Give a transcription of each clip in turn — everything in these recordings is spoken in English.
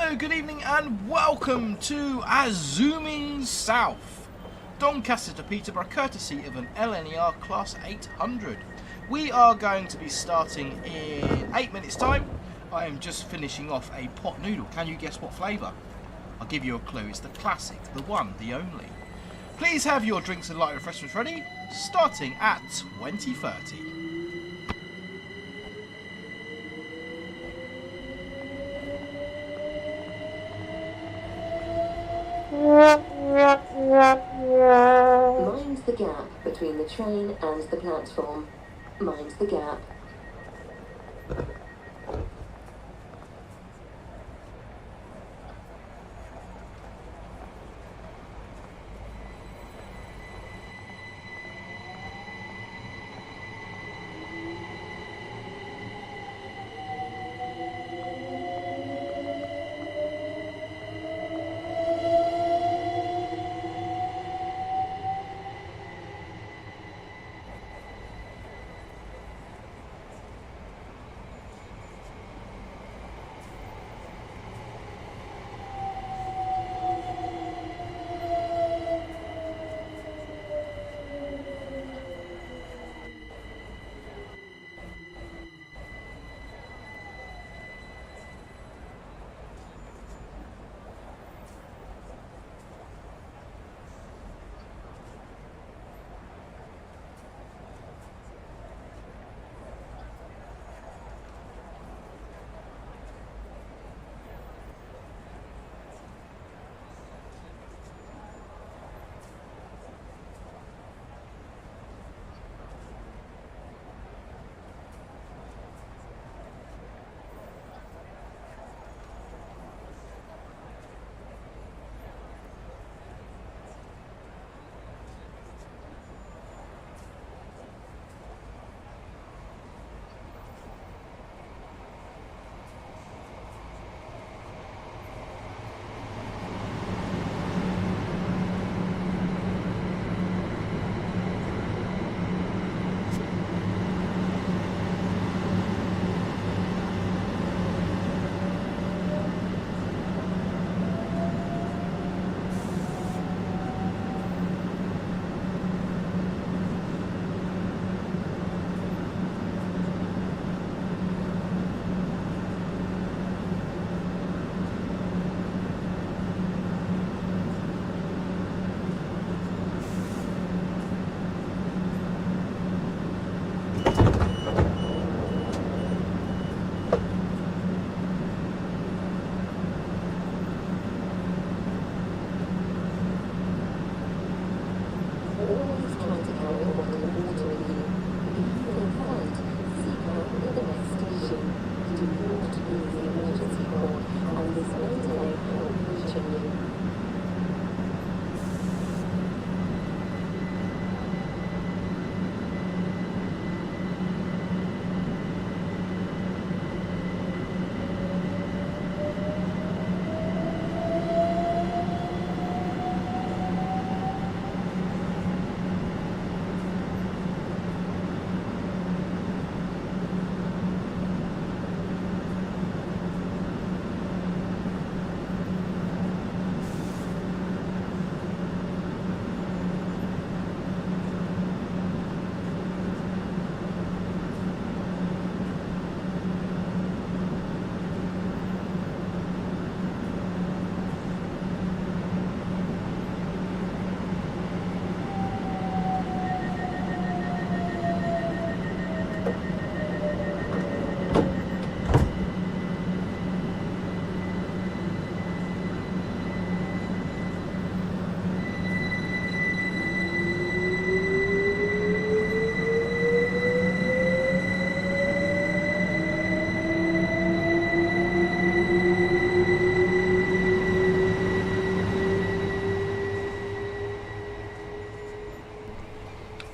Hello, good evening and welcome to Zooming South, Doncaster to Peterborough, courtesy of an LNER Class 800. We are going to be starting in 8 minutes time. I am just finishing off a pot noodle. Can you guess what flavour? I'll give you a clue. It's the classic, the one, the only. Please have your drinks and light refreshments ready, starting at 20:30. Mind the gap between the train and the platform. Mind the gap.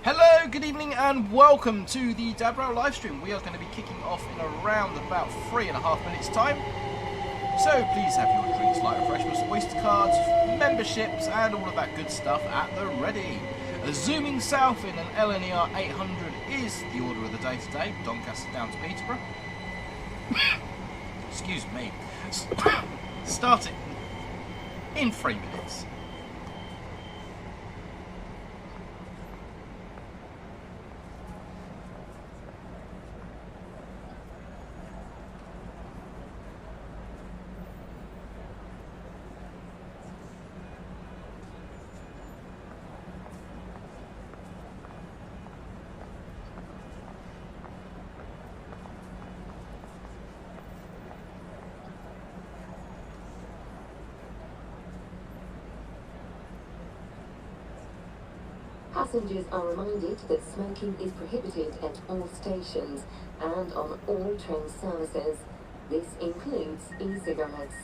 Hello, good evening and welcome to the Peterborough live stream. We are going to be kicking off in around about 3.5 minutes time. So please have your drinks, light refreshments, Oyster cards, memberships and all of that good stuff at the ready. Zooming south in an LNER 800 is the order of the day today. Doncaster down to Peterborough. Excuse me. starting in 3 minutes. Passengers are reminded that smoking is prohibited at all stations and on all train services. This includes e-cigarettes.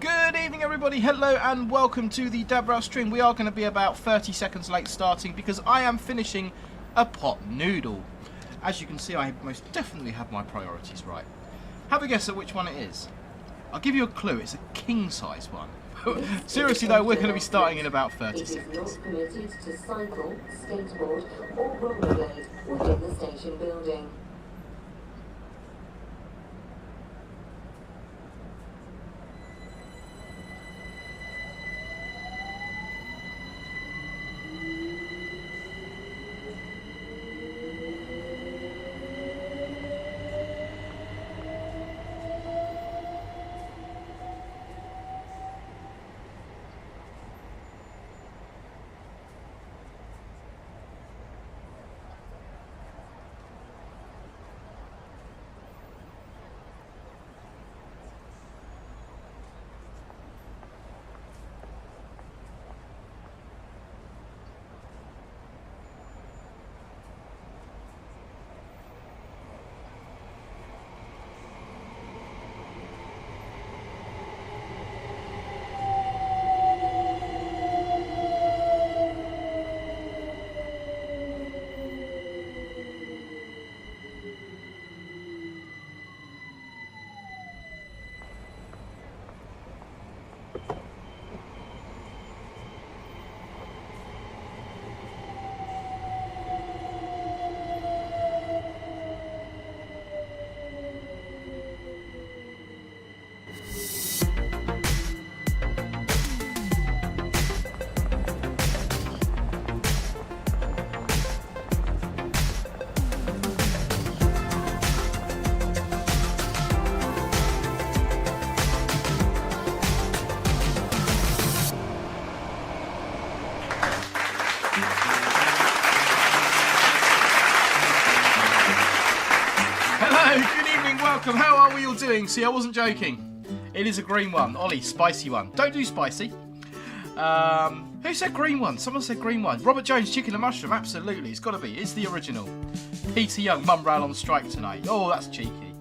Good evening everybody, hello and welcome to the Peterborough stream. We are going to be about 30 seconds late starting because I am finishing a pot noodle. As you can see, I most definitely have my priorities right. Have a guess at which one it is. I'll give you a clue, it's a king size one. Seriously though, we're going to be starting in about 30 seconds. It is not permitted to cycle, skateboard or rollerblade within the station building. welcome. How are we all doing? See, I wasn't joking. It is a green one. Ollie, spicy one. Don't do spicy. Who said green one? Someone said green one. Robert Jones, chicken and mushroom. Absolutely, it's got to be. It's the original. Peter Young, mum rail on strike tonight. Oh, that's cheeky.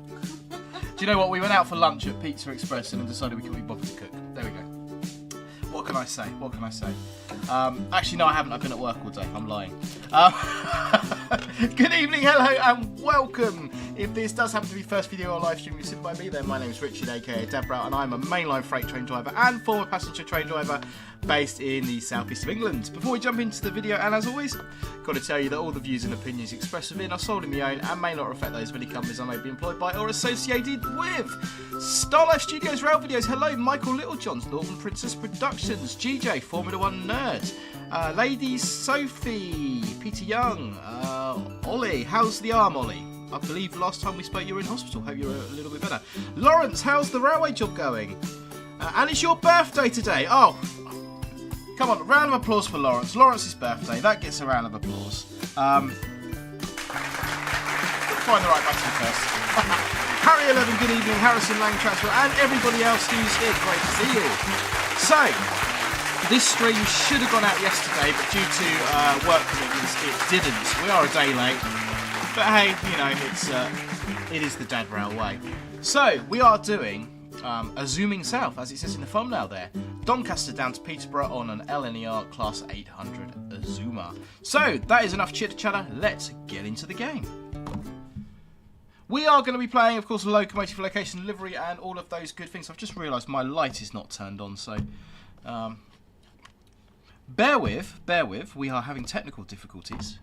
Do you know what? We went out for lunch at Pizza Express and decided we couldn't be bothered to cook. There we go. What can I say? What can I say? Actually, no, I haven't. I've been at work all day. I'm lying. Good evening, hello, and welcome. If this does happen to be the first video or live stream you've seen by me, then my name is Richard, aka Dabrow, and I'm a mainline freight train driver and former passenger train driver based in the southeast of England. Before we jump into the video, and as always, got to tell you that all the views and opinions expressed within are solely my own and may not reflect those of any companies I may be employed by or associated with. Starlife Studios Rail Videos, hello, Michael Littlejohns, Northern Princess Productions, GJ, Formula 1 Nerd, Lady Sophie, Peter Young, Ollie, how's the arm, Ollie? I believe last time we spoke you were in hospital. Hope you're a little bit better. Lawrence, how's the railway job going? And it's your birthday today. Oh, come on, round of applause for Lawrence. Lawrence's birthday. That gets a round of applause. Find the right button first. Harry 11, good evening. Harrison Lang Transfer, and everybody else who's here. Great to see you. So, this stream should have gone out yesterday, but due to work commitments, it didn't. We are a day late. But hey, you know, it is the Dad Rail way. So, we are doing a zooming south, as it says in the thumbnail there. Doncaster down to Peterborough on an LNER Class 800 Azuma. So, that is enough chitter-chatter. Let's get into the game. We are going to be playing, of course, Locomotive Location, Livery, and all of those good things. I've just realised my light is not turned on, so bear with. We are having technical difficulties.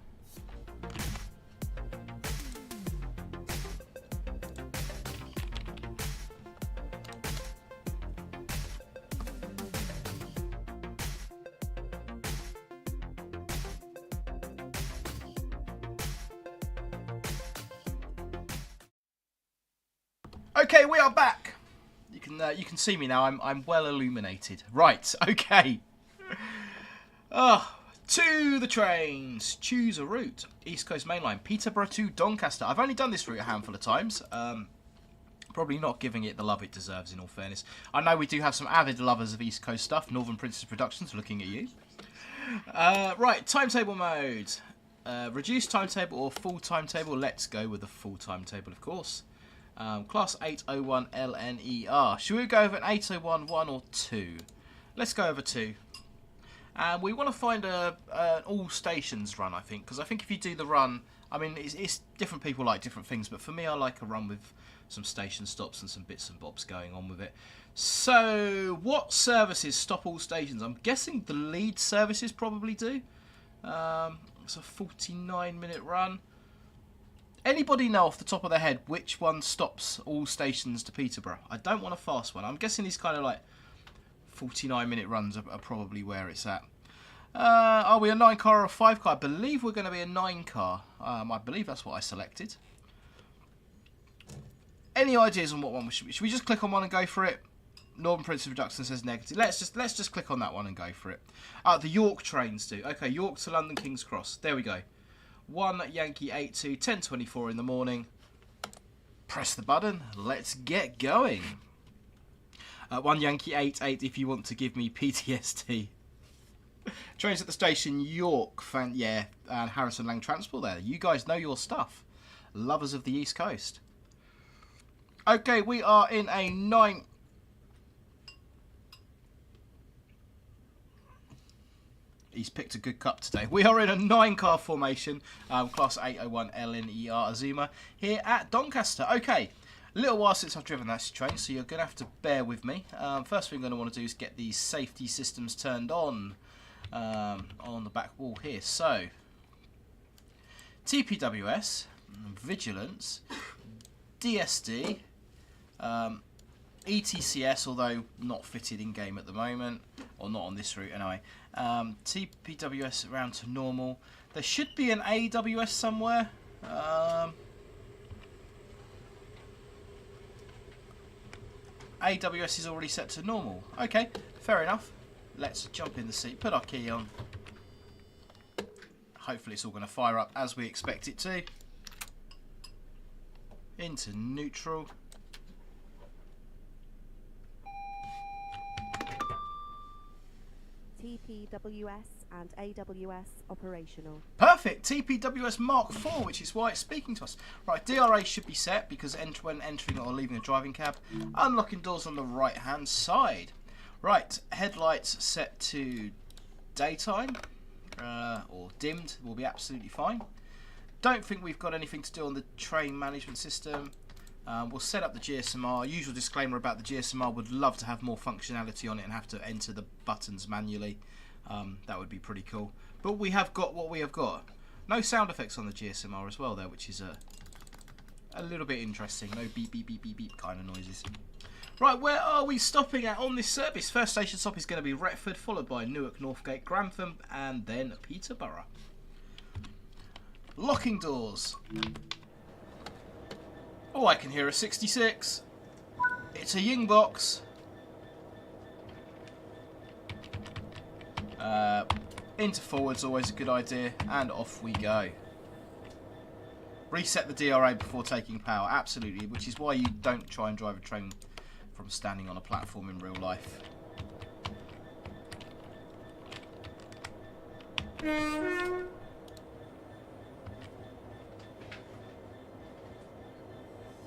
Okay, we are back. You can see me now. I'm well illuminated. Right. Okay. To the trains. Choose a route. East Coast Mainline. Peterborough to Doncaster. I've only done this route a handful of times. Probably not giving it the love it deserves, in all fairness. I know we do have some avid lovers of East Coast stuff. Northern Princess Productions, looking at you. Right. Timetable mode. Reduced timetable or full timetable. Let's go with the full timetable, of course. Class 801 LNER. Should we go over an 801 1 or 2? Let's go over 2. And we want to find an all stations run, I think, because I think if you do the run, I mean, it's different people like different things, but for me, I like a run with some station stops and some bits and bobs going on with it. So, what services stop all stations? I'm guessing the lead services probably do. It's a 49-minute run. Anybody know off the top of their head which one stops all stations to Peterborough? I don't want a fast one. I'm guessing these kind of like 49-minute runs are probably where it's at. Are we a 9-car or a 5-car? I believe we're going to be a 9-car. I believe that's what I selected. Any ideas on what one we should be? Should we just click on one and go for it? Northern Princess Productions says negative. Let's just click on that one and go for it. The York trains do. Okay, York to London King's Cross. There we go. 1 Yankee 82, 10:24 in the morning. Press the button. Let's get going. 1 Yankee 88 if you want to give me PTSD. Trains at the station, York. Yeah, and Harrison Lang Transport there. You guys know your stuff. Lovers of the East Coast. Okay, we are in a 9... He's picked a good cup today. We are in a 9-car formation, Class 801 LNER Azuma, here at Doncaster. Okay, a little while since I've driven that train, so you're going to have to bear with me. First thing I'm going to want to do is get these safety systems turned on the back wall here. So, TPWS, Vigilance, DSD, ETCS, although not fitted in game at the moment, or not on this route anyway. TPWS around to normal. There should be an AWS somewhere. AWS is already set to normal. Okay, fair enough. Let's jump in the seat, put our key on. Hopefully it's all going to fire up as we expect it to. Into neutral. TPWS and AWS operational. Perfect. TPWS Mark IV, which is why it's speaking to us. Right, DRA should be set because when entering or leaving a driving cab, unlocking doors on the right hand side. Right, headlights set to daytime or dimmed will be absolutely fine. Don't think we've got anything to do on the train management system. We'll set up the GSMR. Usual disclaimer about the GSMR, would love to have more functionality on it and have to enter the buttons manually. That would be pretty cool. But we have got what we have got. No sound effects on the GSMR as well there, which is a little bit interesting. No beep, beep, beep, beep, beep kind of noises. Right, where are we stopping at on this service? First station stop is going to be Retford, followed by Newark, Northgate, Grantham, and then Peterborough. Locking doors. Oh, I can hear a 66. It's a Ying box. Into forward's always a good idea, and off we go. Reset the DRA before taking power, absolutely, which is why you don't try and drive a train from standing on a platform in real life.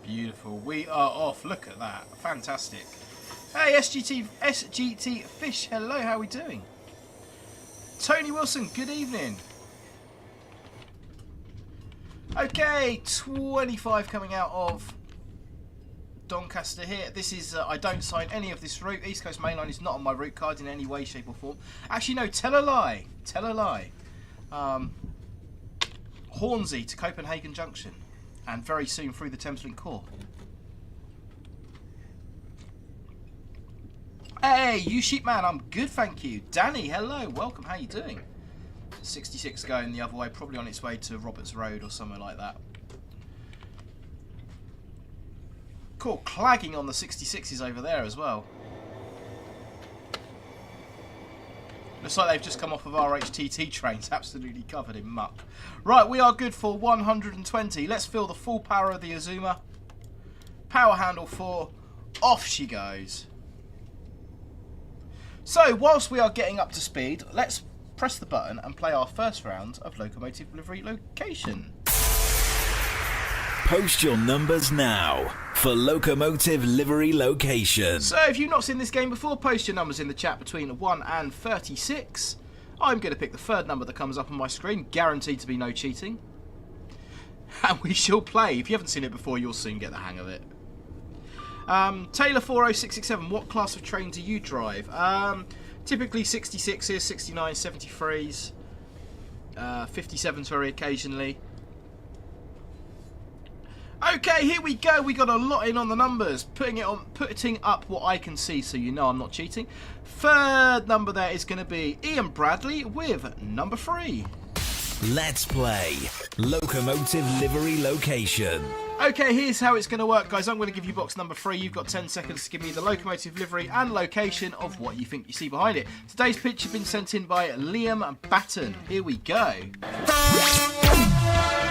Beautiful. We are off. Look at that. Fantastic. Hey, SGT Fish. Hello. How are we doing? Tony Wilson. Good evening. Okay, 25 coming out of Doncaster here. This is, I don't sign any of this route. East Coast Mainline is not on my route card in any way, shape or form. Actually, no, tell a lie. Tell a lie. Hornsey to Copenhagen Junction. And very soon through the Thameslink Core. Hey, you sheep man, I'm good, thank you. Danny, hello, welcome, how you doing? 66 going the other way, probably on its way to Roberts Road or somewhere like that. Cool, clagging on the 66s over there as well. Looks like they've just come off of RHTT trains, absolutely covered in muck. Right, we are good for 120. Let's feel the full power of the Azuma. Power handle 4, off she goes. So, whilst we are getting up to speed, let's press the button and play our first round of Locomotive Livery Location. Post your numbers now for Locomotive Livery Location. So if you've not seen this game before, post your numbers in the chat between 1 and 36. I'm going to pick the third number that comes up on my screen, guaranteed to be no cheating. And we shall play. If you haven't seen it before, you'll soon get the hang of it. Taylor 40667, what class of train do you drive? Typically 66s, 69s, 73s, 57s very occasionally. Okay, here we go. We got a lot in on the numbers. Putting up what I can see, so you know I'm not cheating. Third number there is going to be Ian Bradley with number 3. Let's play Locomotive Livery Location. Okay, here's how it's going to work, guys. I'm going to give you box number 3. You've got 10 seconds to give me the locomotive livery and location of what you think you see behind it. Today's pitch has been sent in by Liam Batten. Here we go.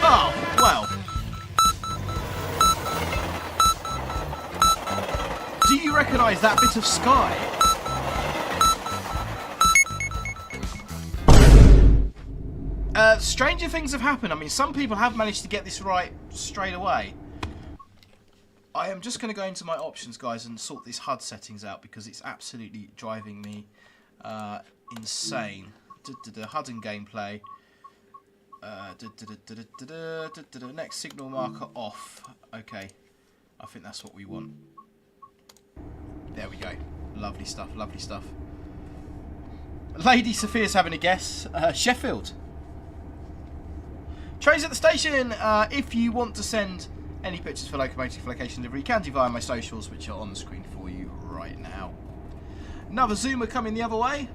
Oh, well. Do you recognise that bit of sky? Stranger things have happened. I mean, some people have managed to get this right straight away. I am just going to go into my options, guys, and sort these HUD settings out because it's absolutely driving me insane. HUD and gameplay. Next signal marker off. Okay, I think that's what we want. There we go. Lovely stuff, lovely stuff. Lady Sophia's having a guess. Sheffield. Trains at the station. If you want to send any pictures for Locomotive Location Livery, you can do via my socials, which are on the screen for you right now. Another Zoomer coming the other way.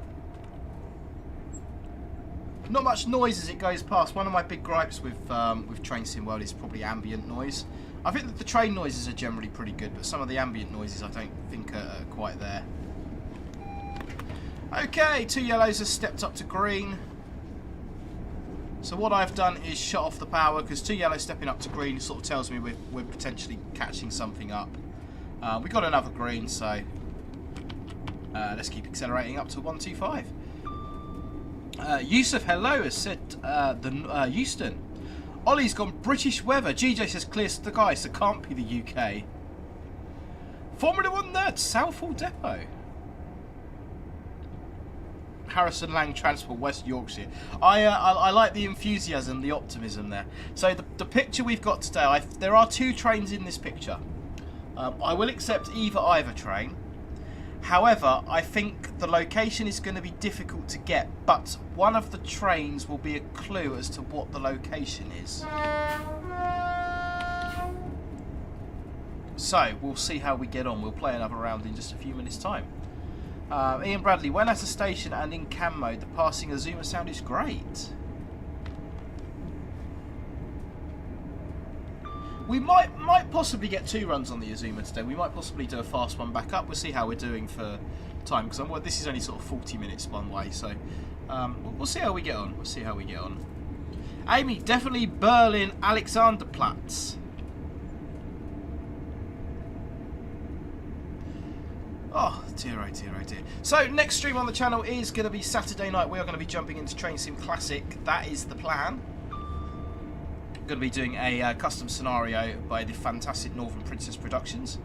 Not much noise as it goes past. One of my big gripes with Train Sim World is probably ambient noise. I think that the train noises are generally pretty good, but some of the ambient noises I don't think are quite there. Okay, 2 yellows have stepped up to green. So what I've done is shut off the power, because 2 yellows stepping up to green sort of tells me we're potentially catching something up. We got another green, so let's keep accelerating up to 125. Yusuf Hello has said Euston. Ollie's gone British weather. GJ says clear sky, so can't be the UK. Formula 1 nerd, Southall Depot. Harrison Lang Transport, West Yorkshire. I like the enthusiasm, the optimism there. So the picture we've got today, there are 2 trains in this picture. I will accept either train. However, I think the location is going to be difficult to get, but one of the trains will be a clue as to what the location is. So, we'll see how we get on. We'll play another round in just a few minutes' time. Ian Bradley, when at a station and in cam mode, the passing Azuma sound is great. We might possibly get 2 runs on the Azuma today. We might possibly do a fast one back up. We'll see how we're doing for time, because this is only sort of 40 minutes one way. So we'll see how we get on. We'll see how we get on. Amy, definitely Berlin Alexanderplatz. Oh dear, oh dear, oh dear. So next stream on the channel is going to be Saturday night. We are going to be jumping into Train Sim Classic. That is the plan. Going to be doing a custom scenario by the fantastic Northern Princess Productions.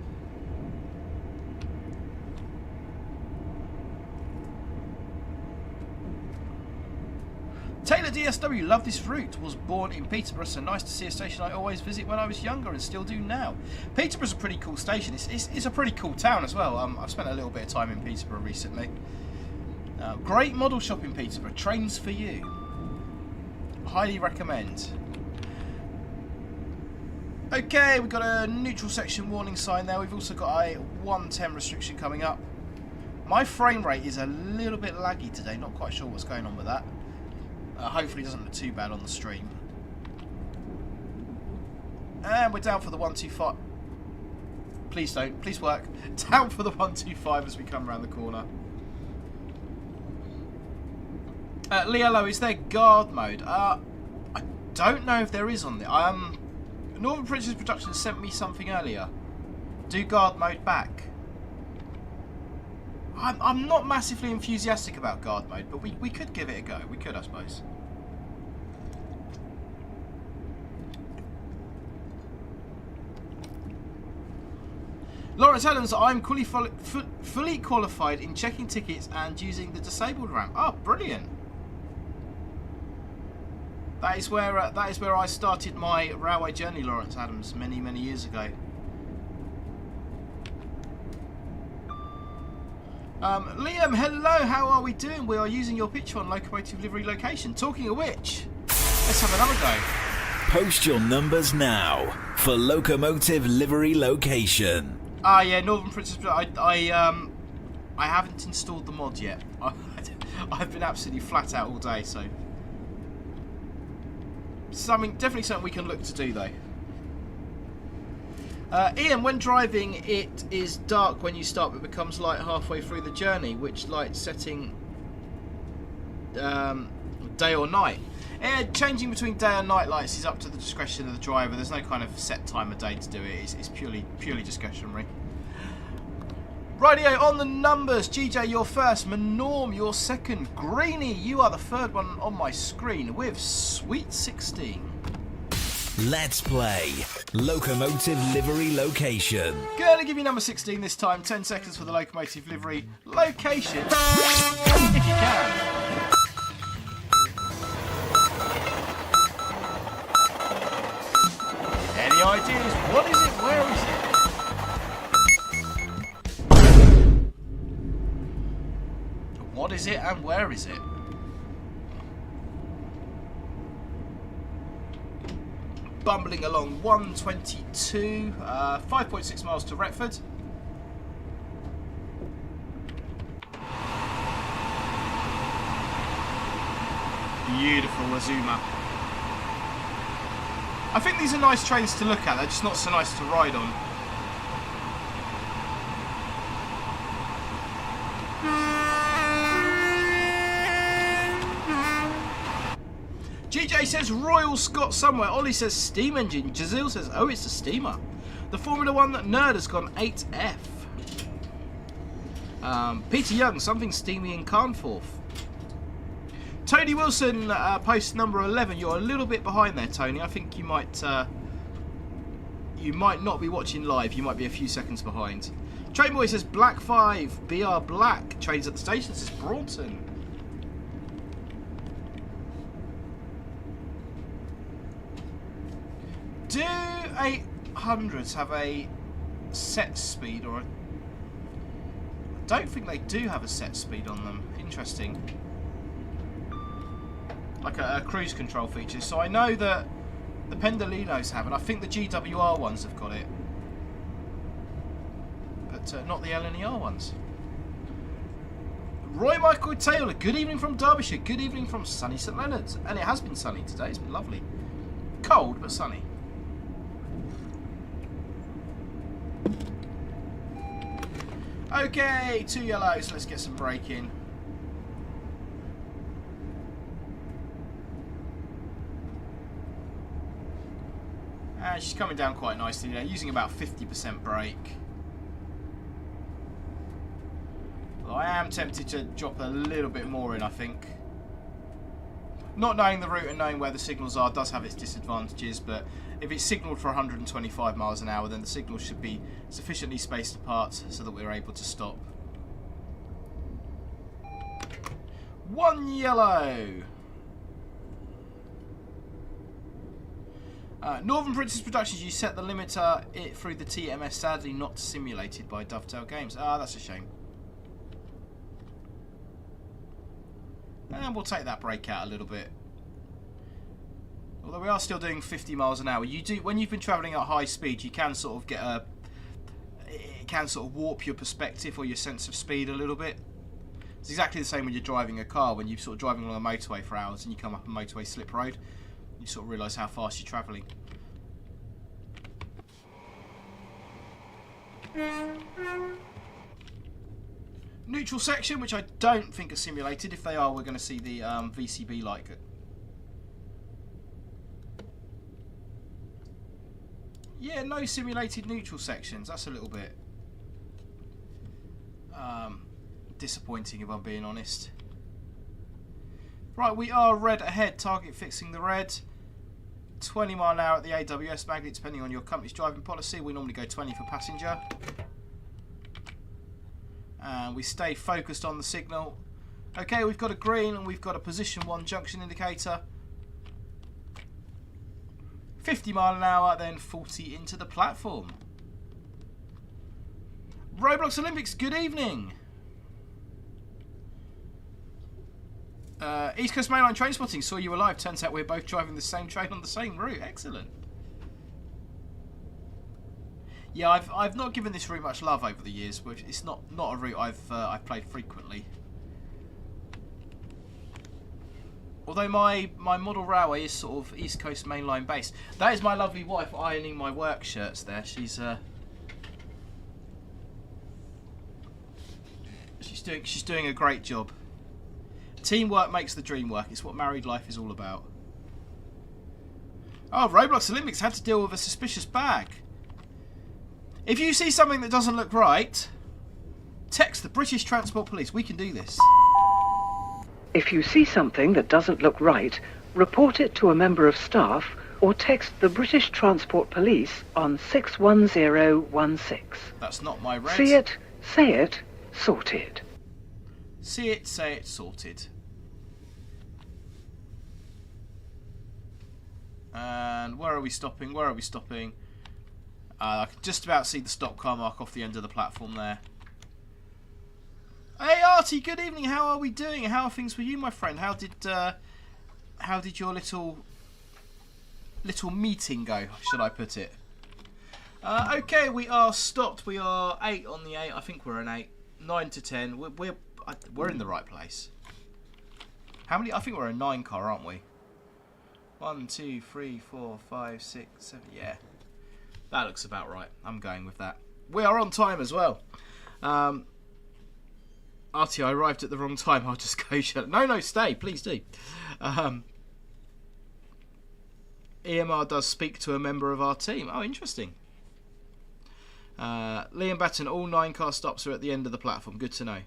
Taylor DSW, love this route, was born in Peterborough, so nice to see a station I always visit when I was younger and still do now. Peterborough's a pretty cool station. It's a pretty cool town as well. I've spent a little bit of time in Peterborough recently. Great model shop in Peterborough, trains for you. Highly recommend. Okay, we've got a neutral section warning sign there. We've also got a 110 restriction coming up. My frame rate is a little bit laggy today. Not quite sure what's going on with that. Hopefully it doesn't look too bad on the stream. And we're down for the 125. Please don't. Please work. Down for the 125 as we come around the corner. Leo, is there guard mode? I don't know if there is on the... Northern Princess Productions sent me something earlier. Do guard mode back. I'm not massively enthusiastic about guard mode, but we could give it a go. We could, I suppose. Lawrence Adams, I'm fully qualified in checking tickets and using the disabled ramp. Oh, brilliant. That is where I started my railway journey, Lawrence Adams, many, many years ago. Liam, hello, how are we doing? We are using your picture on Locomotive Livery Location. Talking of which, let's have another go. Post your numbers now for Locomotive Livery Location. Ah, yeah, Northern Princess. I haven't installed the mod yet. I've been absolutely flat out all day, so definitely something we can look to do though. Ian, when driving, it is dark when you start, but becomes light halfway through the journey. Which light setting? Day or night? Changing between day and night lights is up to the discretion of the driver. There's no kind of set time of day to do it. It's purely discretionary. Rightio, on the numbers. GJ, you're first. Norm, you're second. Greenie, you are the third one on my screen with Sweet 16. Let's play Locomotive Livery Location. Gonna give you number 16 this time. 10 seconds for the Locomotive Livery Location. If you can. Any ideas? What is it? Where is it? What is it and where is it? Bumbling along 122, 5.6 miles to Retford. Beautiful Azuma. I think these are nice trains to look at, they're just not so nice to ride on. GJ says Royal Scot somewhere. Ollie says steam engine. Jazil says, oh, it's a steamer. The Formula 1 nerd has gone 8F. Peter Young, something steamy in Carnforth. Tony Wilson, post number 11. You're a little bit behind there, Tony. I think you might not be watching live. You might be a few seconds behind. Train Boy says Black 5, BR Black. Trains at the station says Broughton. Do 800s have a set speed or a... I don't think they do have a set speed on them. Interesting. Like a cruise control feature. So I know that the Pendolinos have, and I think the GWR ones have got it. But not the LNER ones. Roy Michael Taylor, good evening from Derbyshire. Good evening from sunny St Leonard's. And it has been sunny today. It's been lovely. Cold, but sunny. Okay, 2 yellows. Let's get some braking. She's coming down quite nicely there, using about 50% brake. Well, I am tempted to drop a little bit more in, I think. Not knowing the route and knowing where the signals are does have its disadvantages, but if it's signalled for 125 miles an hour, then the signals should be sufficiently spaced apart so that we're able to stop. 1 yellow. Northern Princess Productions, you set the limiter through the TMS, sadly not simulated by Dovetail Games. Ah, that's a shame. And we'll take that brake out a little bit. Although we are still doing 50 miles an hour. You do, when you've been travelling at high speed, you can sort of get a... It can sort of warp your perspective or your sense of speed a little bit. It's exactly the same when you're driving a car, when you're sort of driving along a motorway for hours and you come up a motorway slip road. You sort of realise how fast you're travelling. Neutral section, which I don't think are simulated. If they are, we're going to see the VCB like it. Yeah, no simulated neutral sections. That's a little bit disappointing, if I'm being honest. Right, we are red ahead. Target fixing the red. 20 mile an hour at the AWS magnet, depending on your company's driving policy. We normally go 20 for passenger. And we stay focused on the signal. Okay, we've got a green and we've got a position 1 junction indicator. 50 mile an hour, then 40 into the platform. Roblox Olympics, good evening. East Coast Mainline train spotting, saw you alive. Turns out we're both driving the same train on the same route. Excellent. Yeah, I've not given this route much love over the years, but it's not a route I've played frequently. Although my model railway is sort of East Coast Mainline based. That is my lovely wife ironing my work shirts there. She's doing a great job. Teamwork makes the dream work. It's what married life is all about. Oh, Roblox Olympics had to deal with a suspicious bag. If you see something that doesn't look right, text the British Transport Police. We can do this. If you see something that doesn't look right, report it to a member of staff or text the British Transport Police on 61016. That's not my red. See it, say it, sorted. See it, say it, sorted. And where are we stopping? Where are we stopping? I can just about see the stop car mark off the end of the platform there. Hey Artie, good evening. How are we doing? How are things with you, my friend? How did your little meeting go? Should I put it? Okay, we are stopped. We are 8 on the 8. I think we're an 8. 9 to 10. We're in the right place. How many? I think we're a 9 car, aren't we? 1, 2, 3, 4, 5, 6, 7. Yeah, that looks about right. I'm going with that. We are on time as well. Artie, I arrived at the wrong time. I'll just go. No, stay. Please do. EMR does speak to a member of our team. Oh, interesting. Liam Batten, all 9 car stops are at the end of the platform. Good to know.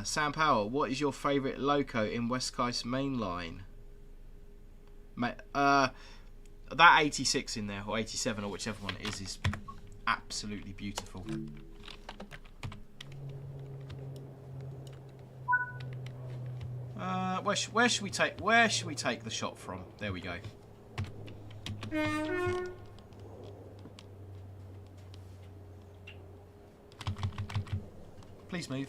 Sam Powell, what is your favourite loco in West Coast mainline? That 86 in there, or 87, or whichever one it is absolutely beautiful. Where should we take the shot from? There we go. Please move.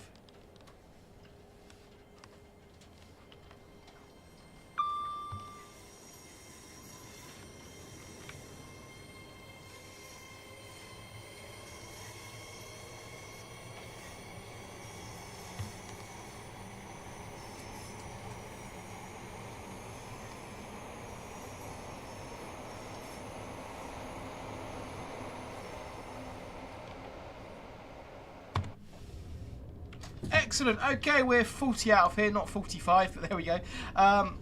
Excellent. Okay, we're 40 out of here, not 45, but there we go. Oh,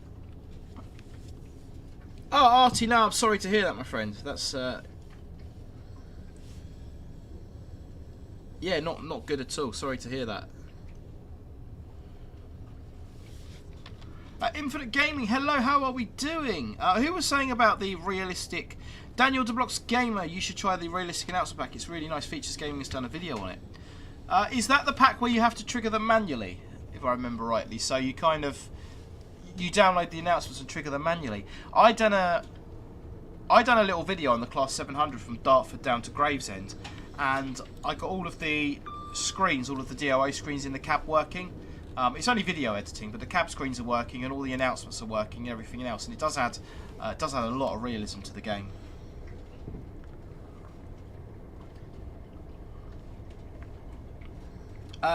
Artie, no, I'm sorry to hear that, my friend. That's yeah, not good at all. Sorry to hear that. Infinite Gaming, hello, how are we doing? Who was saying about the realistic... Daniel DeBlock's Gamer, you should try the realistic announcement pack. It's really nice. Features Gaming has done a video on it. Is that the pack where you have to trigger them manually, if I remember rightly? So you kind of... you download the announcements and trigger them manually. I done a little video on the Class 700 from Dartford down to Gravesend, and I got all of the screens, all of the DOA screens in the cab working. It's only video editing, but the cab screens are working and all the announcements are working and everything else, and it does add a lot of realism to the game.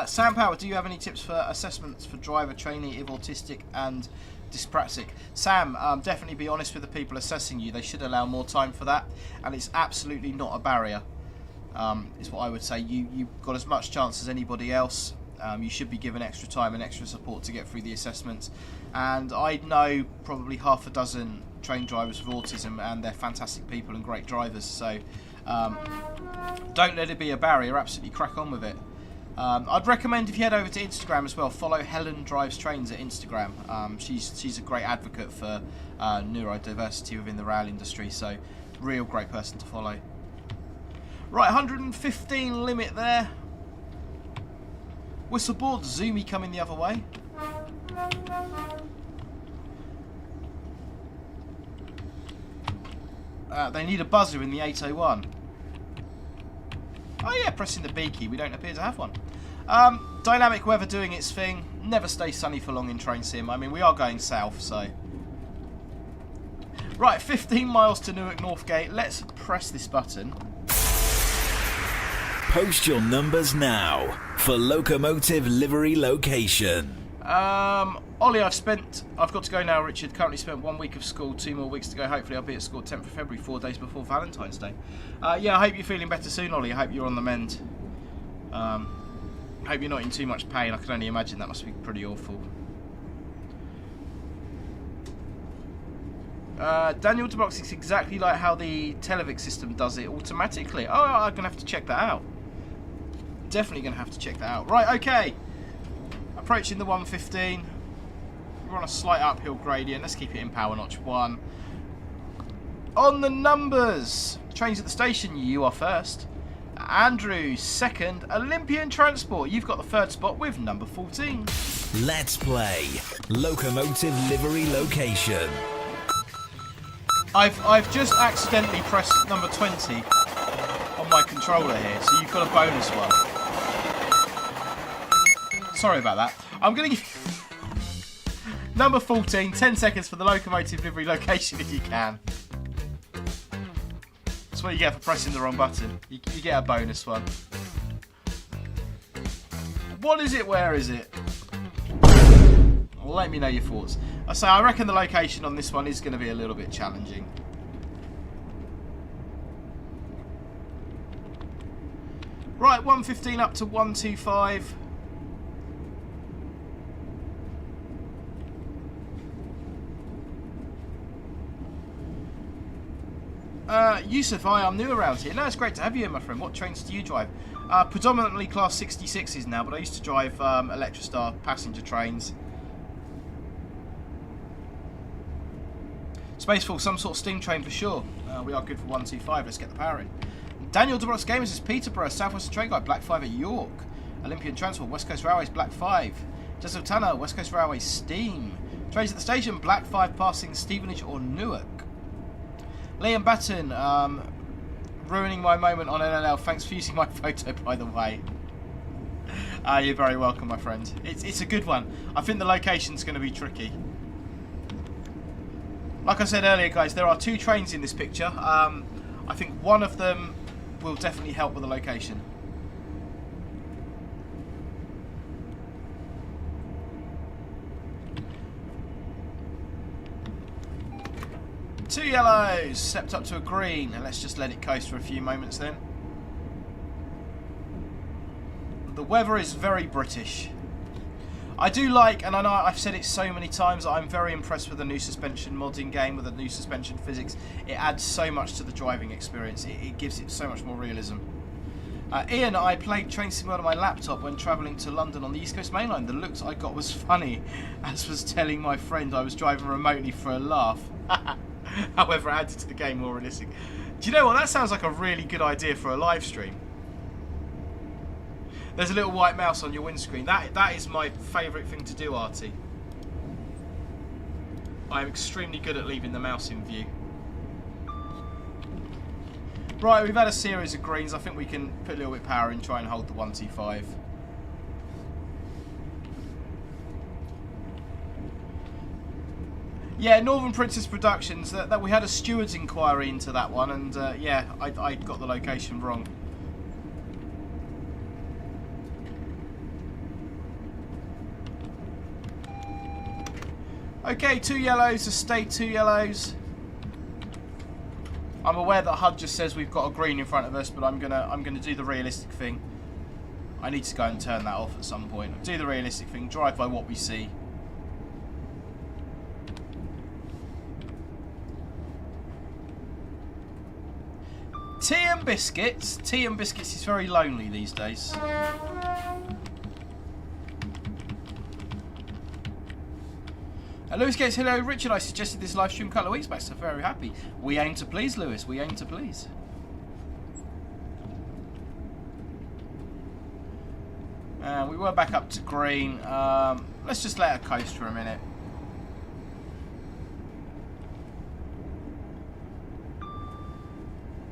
Sam Power, do you have any tips for assessments for driver, trainee, if autistic and dyspraxic? Sam, definitely be honest with the people assessing you. They should allow more time for that, and it's absolutely not a barrier, is what I would say. You've got as much chance as anybody else. You should be given extra time and extra support to get through the assessments. And I know probably half a dozen trained drivers with autism, and they're fantastic people and great drivers. So don't let it be a barrier. Absolutely crack on with it. I'd recommend, if you head over to Instagram as well, follow Helen Drives Trains at Instagram. She's a great advocate for neurodiversity within the rail industry, so real great person to follow. Right, 115 limit there. Whistleboard, Zoomy coming the other way. They need a buzzer in the 801. Oh yeah, pressing the B key, we don't appear to have one. Dynamic weather doing its thing. Never stay sunny for long in train sim. I mean, we are going south, so... Right, 15 miles to Newark Northgate. Let's press this button. Post your numbers now for Locomotive Livery Location. Ollie, I've got to go now, Richard. Currently spent 1 week of school, 2 more weeks to go. Hopefully I'll be at school 10th of February, 4 days before Valentine's Day. Yeah, I hope you're feeling better soon, Ollie. I hope you're on the mend. I hope you're not in too much pain. I can only imagine that must be pretty awful. Daniel DeBlox is exactly like how the Televic system does it automatically. Oh, I'm going to have to check that out. Definitely going to have to check that out. Right, okay. Approaching the 115. We're on a slight uphill gradient. Let's keep it in power notch 1. On the numbers. Trains at the station, you are first. Andrew, second. Olympian Transport, you've got the third spot with number 14. Let's play Locomotive Livery Location. I've just accidentally pressed number 20 on my controller here, so you've got a bonus one. Sorry about that. I'm going to give number 14, 10 seconds for the Locomotive Livery Location if you can. That's what you get for pressing the wrong button. You get a bonus one. What is it? Where is it? Well, let me know your thoughts. I reckon the location on this one is going to be a little bit challenging. Right, 115 up to 125. Yusuf, hi, I'm new around here. No, it's great to have you here, my friend. What trains do you drive? Predominantly Class 66s now, but I used to drive Electrostar passenger trains. Spacefall, some sort of steam train for sure. We are good for 125. Let's get the power in. Daniel Dubrox Gamers is Peterborough, South Western Train Guide, Black 5 at York. Olympian Transport, West Coast Railways, Black 5. Joseph Tanner, West Coast Railways, Steam. Trains at the station, Black 5 passing Stevenage or Newark. Liam Batten, ruining my moment on NLL. Thanks for using my photo, by the way. You're very welcome, my friend. It's a good one. I think the location's going to be tricky. Like I said earlier, guys, there are 2 trains in this picture. I think one of them will definitely help with the location. Two yellows, stepped up to a green, and let's just let it coast for a few moments then. The weather is very British. I do like, and I know I've said it so many times, I'm very impressed with the new suspension modding game, with the new suspension physics. It adds so much to the driving experience. It gives it so much more realism. Ian, I played Train Simulator on my laptop when travelling to London on the East Coast Mainline. The looks I got was funny, as was telling my friend I was driving remotely for a laugh. However, added to the game more realistic. Do you know what? That sounds like a really good idea for a live stream. There's a little white mouse on your windscreen. That is my favourite thing to do, Artie. I'm extremely good at leaving the mouse in view. Right, we've had a series of greens. I think we can put a little bit of power in, try and hold the 125. Yeah, Northern Princess Productions, that we had a steward's inquiry into that one, and yeah, I got the location wrong. Okay, 2 yellows, a stay 2 yellows. I'm aware that HUD just says we've got a green in front of us, but I'm gonna do the realistic thing. I need to go and turn that off at some point. Do the realistic thing, drive by what we see. Tea and biscuits. Tea and biscuits is very lonely these days. Lewis Gates, hello. Richard, I suggested this live stream a couple of weeks back, so very happy. We aim to please, Lewis. We aim to please. We were back up to green. Let's just let her coast for a minute.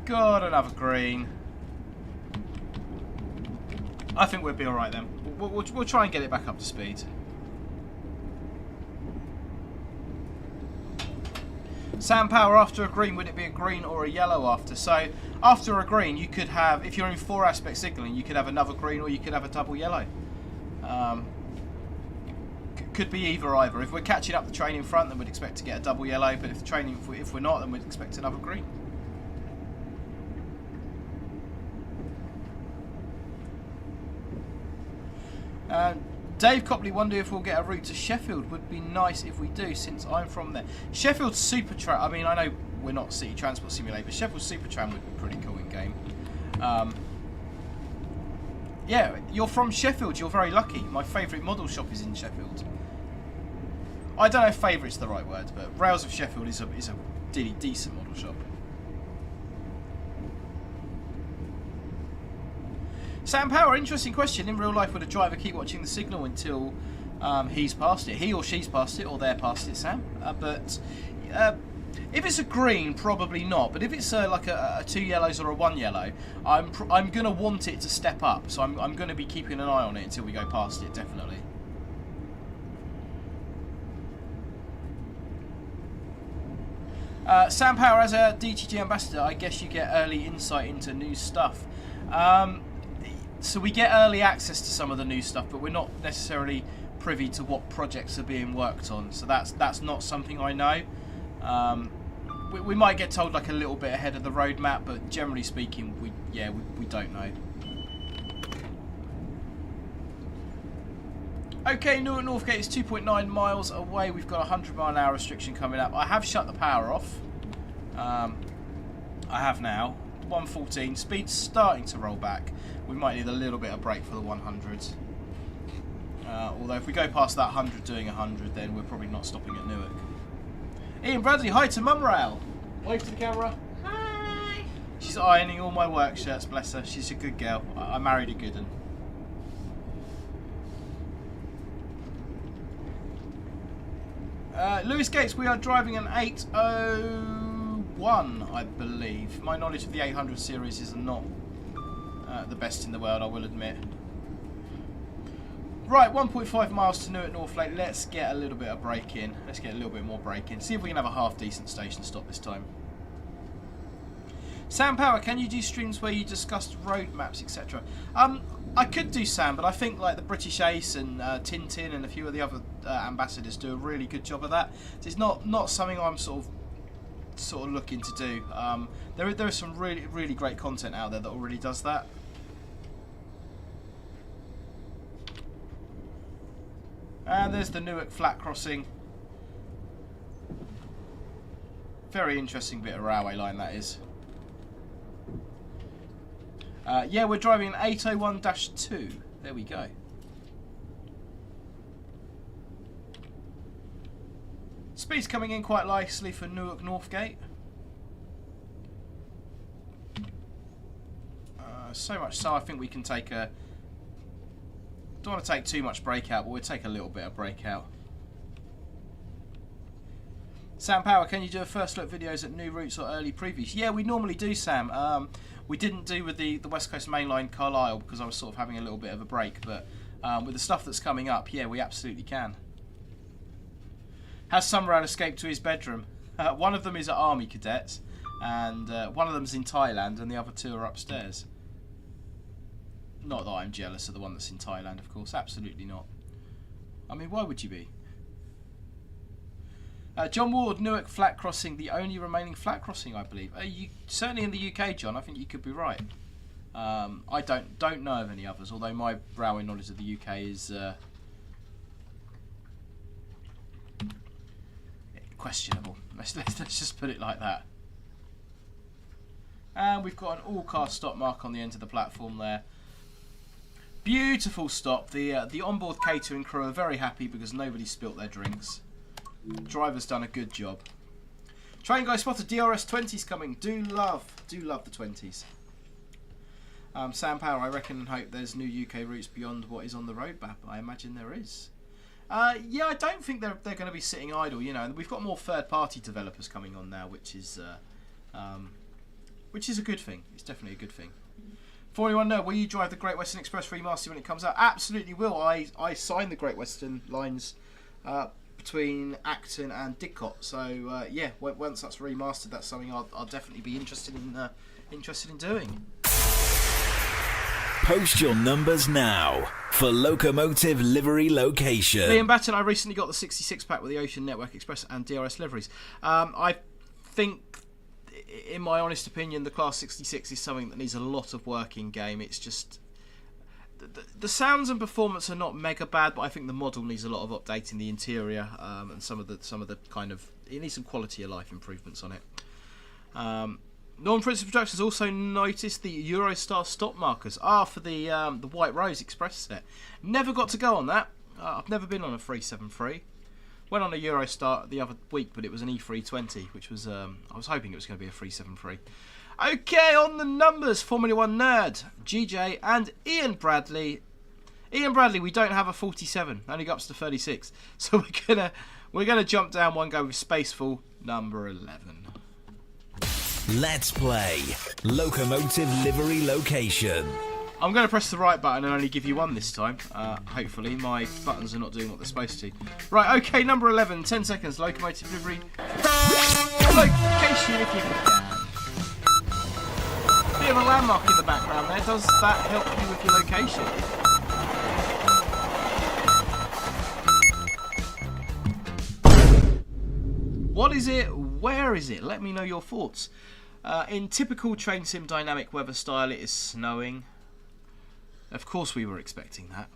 God, another green. I think we'll be alright then. We'll try and get it back up to speed. Sound power after a green, would it be a green or a yellow after? So after a green you could have, if you're in 4-aspect signalling, you could have another green or you could have a double yellow. Could be either. If we're catching up the train in front, then we'd expect to get a double yellow, but if the train, if we're not, then we'd expect another green. Dave Copley, wonder if we'll get a route to Sheffield. Would be nice if we do, since I'm from there. Sheffield's Supertram. I mean, I know we're not City Transport Simulator, but Sheffield's Supertram would be pretty cool in game. Yeah, you're from Sheffield. You're very lucky. My favourite model shop is in Sheffield. I don't know if favourite's the right word, but Rails of Sheffield is a really decent model shop. Sam Power, interesting question. In real life, would a driver keep watching the signal until he's past it? He or she's past it, or they're past it, Sam. But if it's a green, probably not. But if it's like a 2 yellows or a 1 yellow, I'm going to want it to step up. So I'm going to be keeping an eye on it until we go past it, definitely. Sam Power, as a DTG ambassador, I guess you get early insight into new stuff. So we get early access to some of the new stuff, but we're not necessarily privy to what projects are being worked on. So that's not something I know. We might get told like a little bit ahead of the roadmap, but generally speaking, we don't know. Okay, Newark Northgate is 2.9 miles away. We've got a 100 mile an hour restriction coming up. I have shut the power off. I have now. 114. Speed's starting to roll back. We might need a little bit of brake for the 100s. Although if we go past that 100 doing 100, then we're probably not stopping at Newark. Ian Bradley, hi to Mum Rail. Wave to the camera. Hi. She's ironing all my work shirts, bless her. She's a good girl. I married a good one. Lewis Gates, we are driving an 801, I believe. My knowledge of the 800 series is not the best in the world, I will admit. Right, 1.5 miles to Newark Northlake. Let's get a little bit of brake in. Let's get a little bit more brake in. See if we can have a half decent station stop this time. Sam Power, can you do streams where you discuss road maps, etc.? I could do Sam, but I think like the British Ace and Tintin and a few of the other ambassadors do a really good job of that. So it's not something I'm sort of looking to do. There is some really great content out there that already does that. And there's the Newark flat crossing. Very interesting bit of railway line that is. Yeah, we're driving an 801-2. There we go. Speed's coming in quite nicely for Newark Northgate. So much so I think we can take a... Don't want to take too much brake out, but we'll take a little bit of brake out. Sam Power, can you do a first look videos at new routes or early previews? Yeah, we normally do, Sam. We didn't do with the West Coast Mainline Carlisle because I was sort of having a little bit of a break, but with the stuff that's coming up, yeah, we absolutely can. Has Summerall escaped to his bedroom? One of them is at Army Cadets, and one of them's in Thailand, and the other two are upstairs. Not that I'm jealous of the one that's in Thailand, of course. Absolutely not. I mean, why would you be? John Ward, Newark flat crossing, the only remaining flat crossing, I believe. Certainly in the UK, John. I think you could be right. I don't know of any others, although my railway knowledge of the UK is questionable. Let's just put it like that. And we've got an all-car stop mark on the end of the platform there. Beautiful stop. The onboard catering crew are very happy because nobody spilt their drinks. Driver's done a good job. Train guy spotted DRS 20s coming. Do love the 20s. Sam Power, I reckon and hope there's new UK routes beyond what is on the road map. I imagine there is. Yeah, I don't think they're going to be sitting idle. You know, and we've got more third-party developers coming on now, which is a good thing. It's definitely a good thing. 41 no, will you drive the Great Western Express remaster when it comes out? Absolutely will. I signed the Great Western lines between Acton and Didcot. So yeah, once that's remastered, that's something I'll definitely be interested in doing. Post your numbers now for Locomotive Livery Location. Liam Batten, I recently got the 66 pack with the Ocean Network Express and DRS liveries. I think, in my honest opinion, the Class 66 is something that needs a lot of work in game. It's just the sounds and performance are not mega bad, but I think the model needs a lot of updating the interior and some of the kind of, it needs some quality of life improvements on it. Norman Prince Productions also noticed the Eurostar stop markers for the White Rose Express set. Never got to go on that. I've never been on a 373. Went on a Eurostar the other week, but it was an E320, which was I was hoping it was going to be a 373. Okay, on the numbers, Formula 1 nerd, GJ and Ian Bradley. Ian Bradley, we don't have a 47, only got up to 36. So we're gonna jump down one go with Spaceful number 11. Let's play Locomotive Livery Location. I'm going to press the right button and only give you one this time. Hopefully my buttons are not doing what they're supposed to. Right, okay, number 11, 10 seconds, Locomotive Livery Location if you can. Bit of a landmark in the background there. Does that help you with your location? What is it? Where is it? Let me know your thoughts. In typical train sim dynamic weather style, it is snowing. Of course we were expecting that.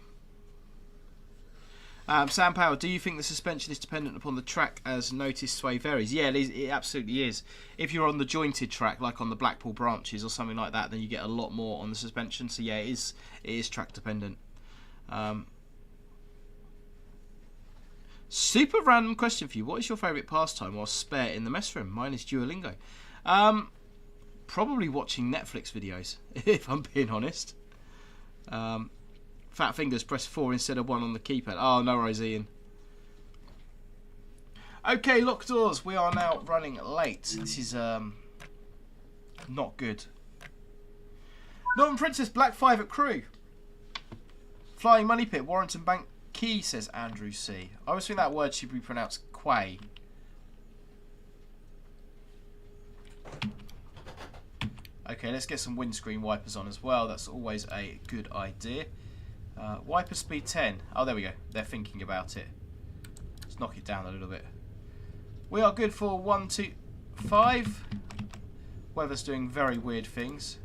Sam Power, do you think the suspension is dependent upon the track as noticed sway varies? Yeah, it absolutely is. If you're on the jointed track, like on the Blackpool branches or something like that, then you get a lot more on the suspension. So yeah, it is track dependent. Super random question for you. What is your favourite pastime while spare in the mess room? Mine is Duolingo. Probably watching Netflix videos, if I'm being honest. Fat fingers, press 4 instead of 1 on the keypad. Oh, no worries, Ian. Okay, lock doors. We are now running late. This is not good. Northern Princess, Black 5 at crew. Flying Money Pit, Warrington Bank Key, says Andrew C. I always think that word should be pronounced quay. Okay, let's get some windscreen wipers on as well. That's always a good idea. Wiper speed 10. Oh, there we go. They're thinking about it. Let's knock it down a little bit. We are good for 1, 2, 5. Weather's doing very weird things.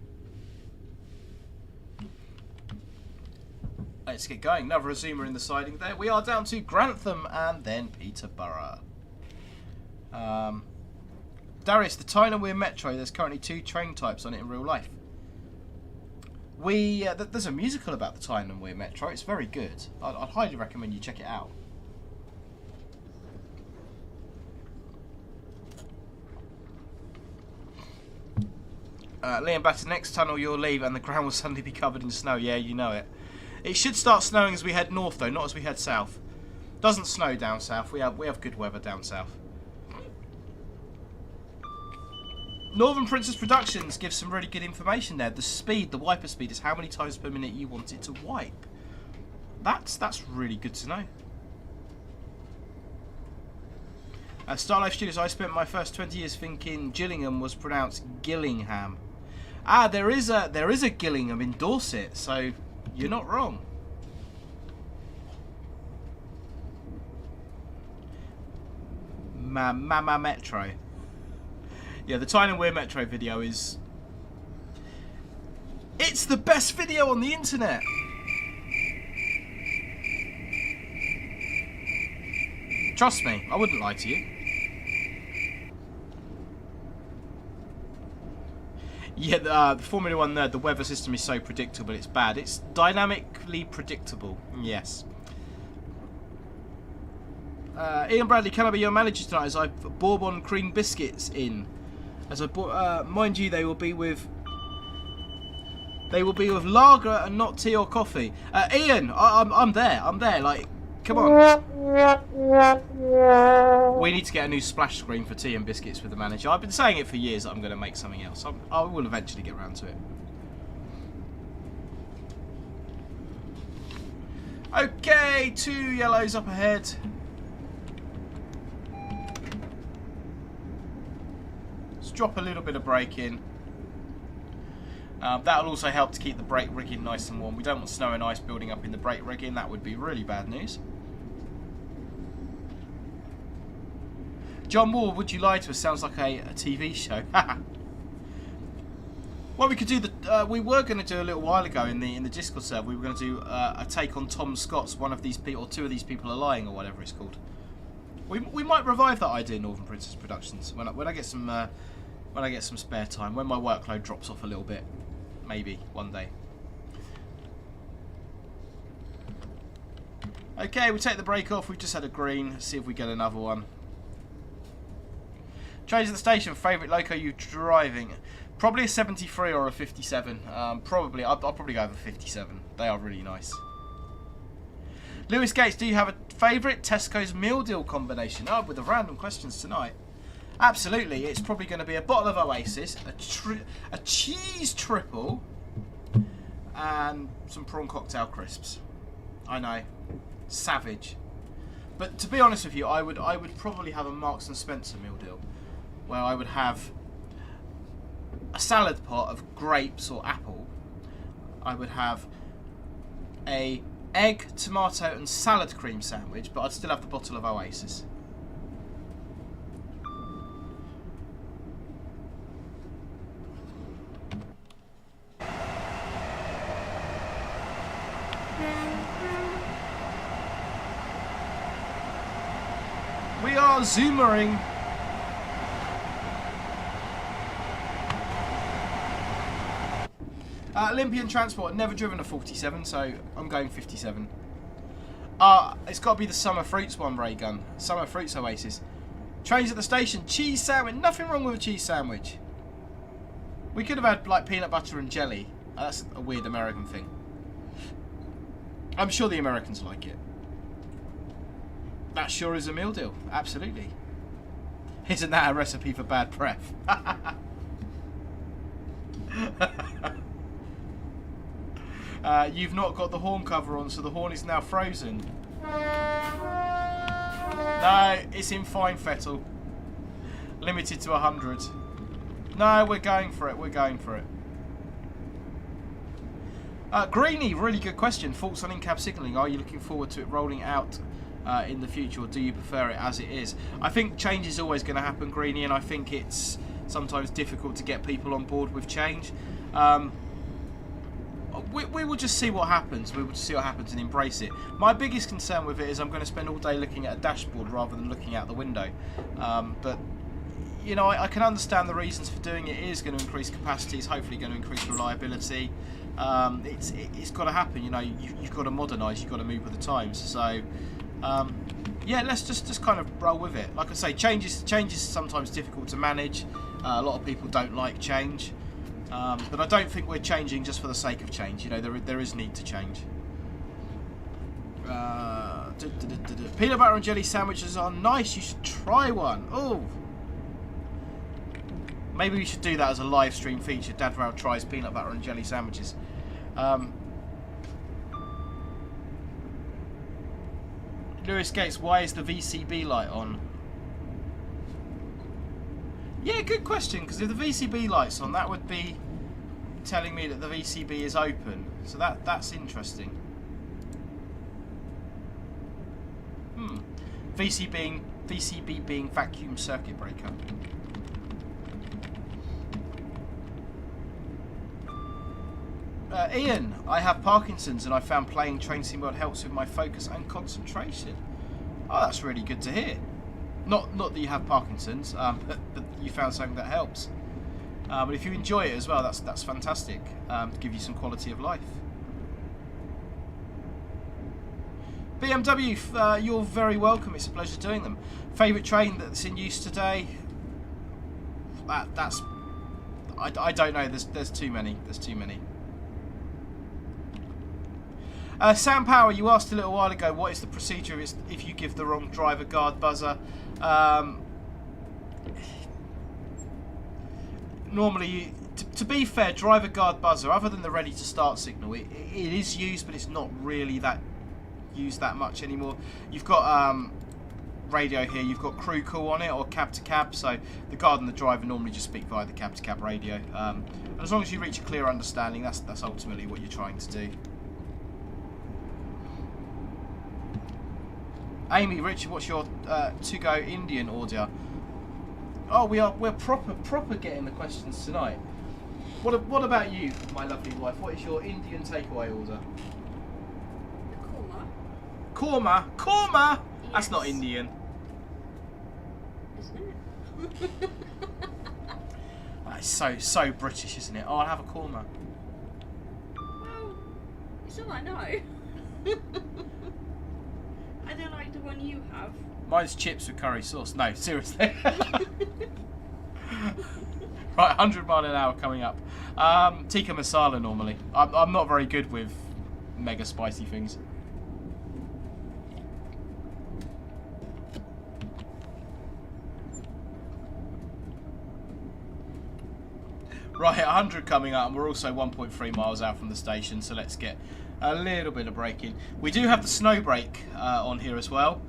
Let's get going. Another Azuma in the siding there. We are down to Grantham and then Peterborough. Darius, the Tyne and Weir Metro, there's currently 2 train types on it in real life. There's a musical about the Tyne and Weir Metro. It's very good. I'd highly recommend you check it out. Liam Batter, next tunnel you'll leave and the ground will suddenly be covered in snow. Yeah, you know it. It should start snowing as we head north though, not as we head south. Doesn't snow down south. We have good weather down south. Northern Princess Productions gives some really good information there. The speed, the wiper speed, is how many times per minute you want it to wipe. That's really good to know. Star Life Studios, I spent my first 20 years thinking Gillingham was pronounced Gillingham. Ah, there is a Gillingham in Dorset, so you're not wrong. Mama Metro. Yeah, the Tyne and Weir Metro video is... It's the best video on the internet! Trust me, I wouldn't lie to you. Yeah, the Formula 1 the weather system is so predictable, it's bad. It's dynamically predictable, yes. Ian Bradley, can I be your manager tonight as I put Bourbon cream biscuits in? As I mind you, they will be with lager and not tea or coffee. Ian, I'm there. Like, come on. We need to get a new splash screen for tea and biscuits with the manager. I've been saying it for years that I'm going to make something else. I will eventually get around to it. Okay, 2 yellows up ahead. Drop a little bit of brake in. That'll also help to keep the brake rigging nice and warm. We don't want snow and ice building up in the brake rigging. That would be really bad news. John Moore, Would You Lie to Us? Sounds like a TV show. Well, we could do we were going to do a little while ago in the Discord server. We were going to do a take on Tom Scott's One of These People or Two of These People Are Lying or whatever it's called. We might revive that idea, Northern Princess Productions, when I get some. When I get some spare time, when my workload drops off a little bit, maybe one day. Okay, we take the brake off. We've just had a green. Let's see if we get another one. Trains at the station. Favourite loco you driving? Probably a 73 or a 57. I'll probably go over 57. They are really nice. Lewis Gates, do you have a favourite Tesco's meal deal combination? Oh, with the random questions tonight. Absolutely, it's probably going to be a bottle of Oasis, a cheese triple, and some prawn cocktail crisps. I know, savage. But to be honest with you, I would probably have a Marks and Spencer meal deal, where I would have a salad pot of grapes or apple. I would have a egg, tomato, and salad cream sandwich, but I'd still have the bottle of Oasis. We are zoomering. Olympian Transport, never driven a 47, so I'm going 57. It's got to be the Summer Fruits one, Ray Gun. Summer Fruits Oasis. Trains at the station, cheese sandwich. Nothing wrong with a cheese sandwich. We could have had like peanut butter and jelly. That's a weird American thing. I'm sure the Americans like it. That sure is a meal deal. Absolutely. Isn't that a recipe for bad breath? You've not got the horn cover on, so the horn is now frozen. No, it's in fine fettle. Limited to 100. No, we're going for it. We're going for it. Greenie, really good question. Thoughts on in-cab signalling? Are you looking forward to it rolling out in the future, or do you prefer it as it is? I think change is always going to happen, Greenie, and I think it's sometimes difficult to get people on board with change. We will just see what happens. We will just see what happens and embrace it. My biggest concern with it is I'm going to spend all day looking at a dashboard rather than looking out the window. But you know, I can understand the reasons for doing it. It is going to increase capacity. It's hopefully going to increase reliability. It's got to happen. You know, you've got to modernise. You've got to move with the times. So yeah, let's just kind of roll with it. Like I say, change is sometimes difficult to manage. A lot of people don't like change. But I don't think we're changing just for the sake of change. You know, there is need to change. Peanut butter and jelly sandwiches are nice. You should try one. Oh, maybe we should do that as a live stream feature. Dad Rail tries peanut butter and jelly sandwiches. Lewis Gates, why is the VCB light on? Yeah, good question, because if the VCB light's on, that would be telling me that the VCB is open. So that's interesting. VCB being vacuum circuit breaker. Ian, I have Parkinson's and I found playing Train Sim World helps with my focus and concentration. Oh, that's really good to hear. Not that you have Parkinson's, but you found something that helps. But if you enjoy it as well, that's fantastic. To give you some quality of life. BMW, you're very welcome. It's a pleasure doing them. Favourite train that's in use today? That's I don't know. There's too many. There's too many. Sam Power, you asked a little while ago, what is the procedure if you give the wrong driver guard buzzer? Normally, to be fair, driver guard buzzer, other than the ready to start signal, it is used, but it's not really used that much anymore. You've got radio here, you've got crew call on it, or cab to cab, so the guard and the driver normally just speak via the cab to cab radio. And as long as you reach a clear understanding, that's ultimately what you're trying to do. Amy, Richard, what's your to-go Indian order? Oh, we're proper getting the questions tonight. What about you, my lovely wife? What is your Indian takeaway order? Korma. Korma. Yes. That's not Indian. Isn't it? That's so British, isn't it? Oh, I'll have a korma. Well, it's all I know. I don't like the one you have. Mine's chips with curry sauce. No, seriously. Right, 100 mile an hour coming up. Tikka masala normally. I'm not very good with mega spicy things. Right, 100 coming up, and we're also 1.3 miles out from the station, so let's get a little bit of braking. We do have the snow brake on here as well.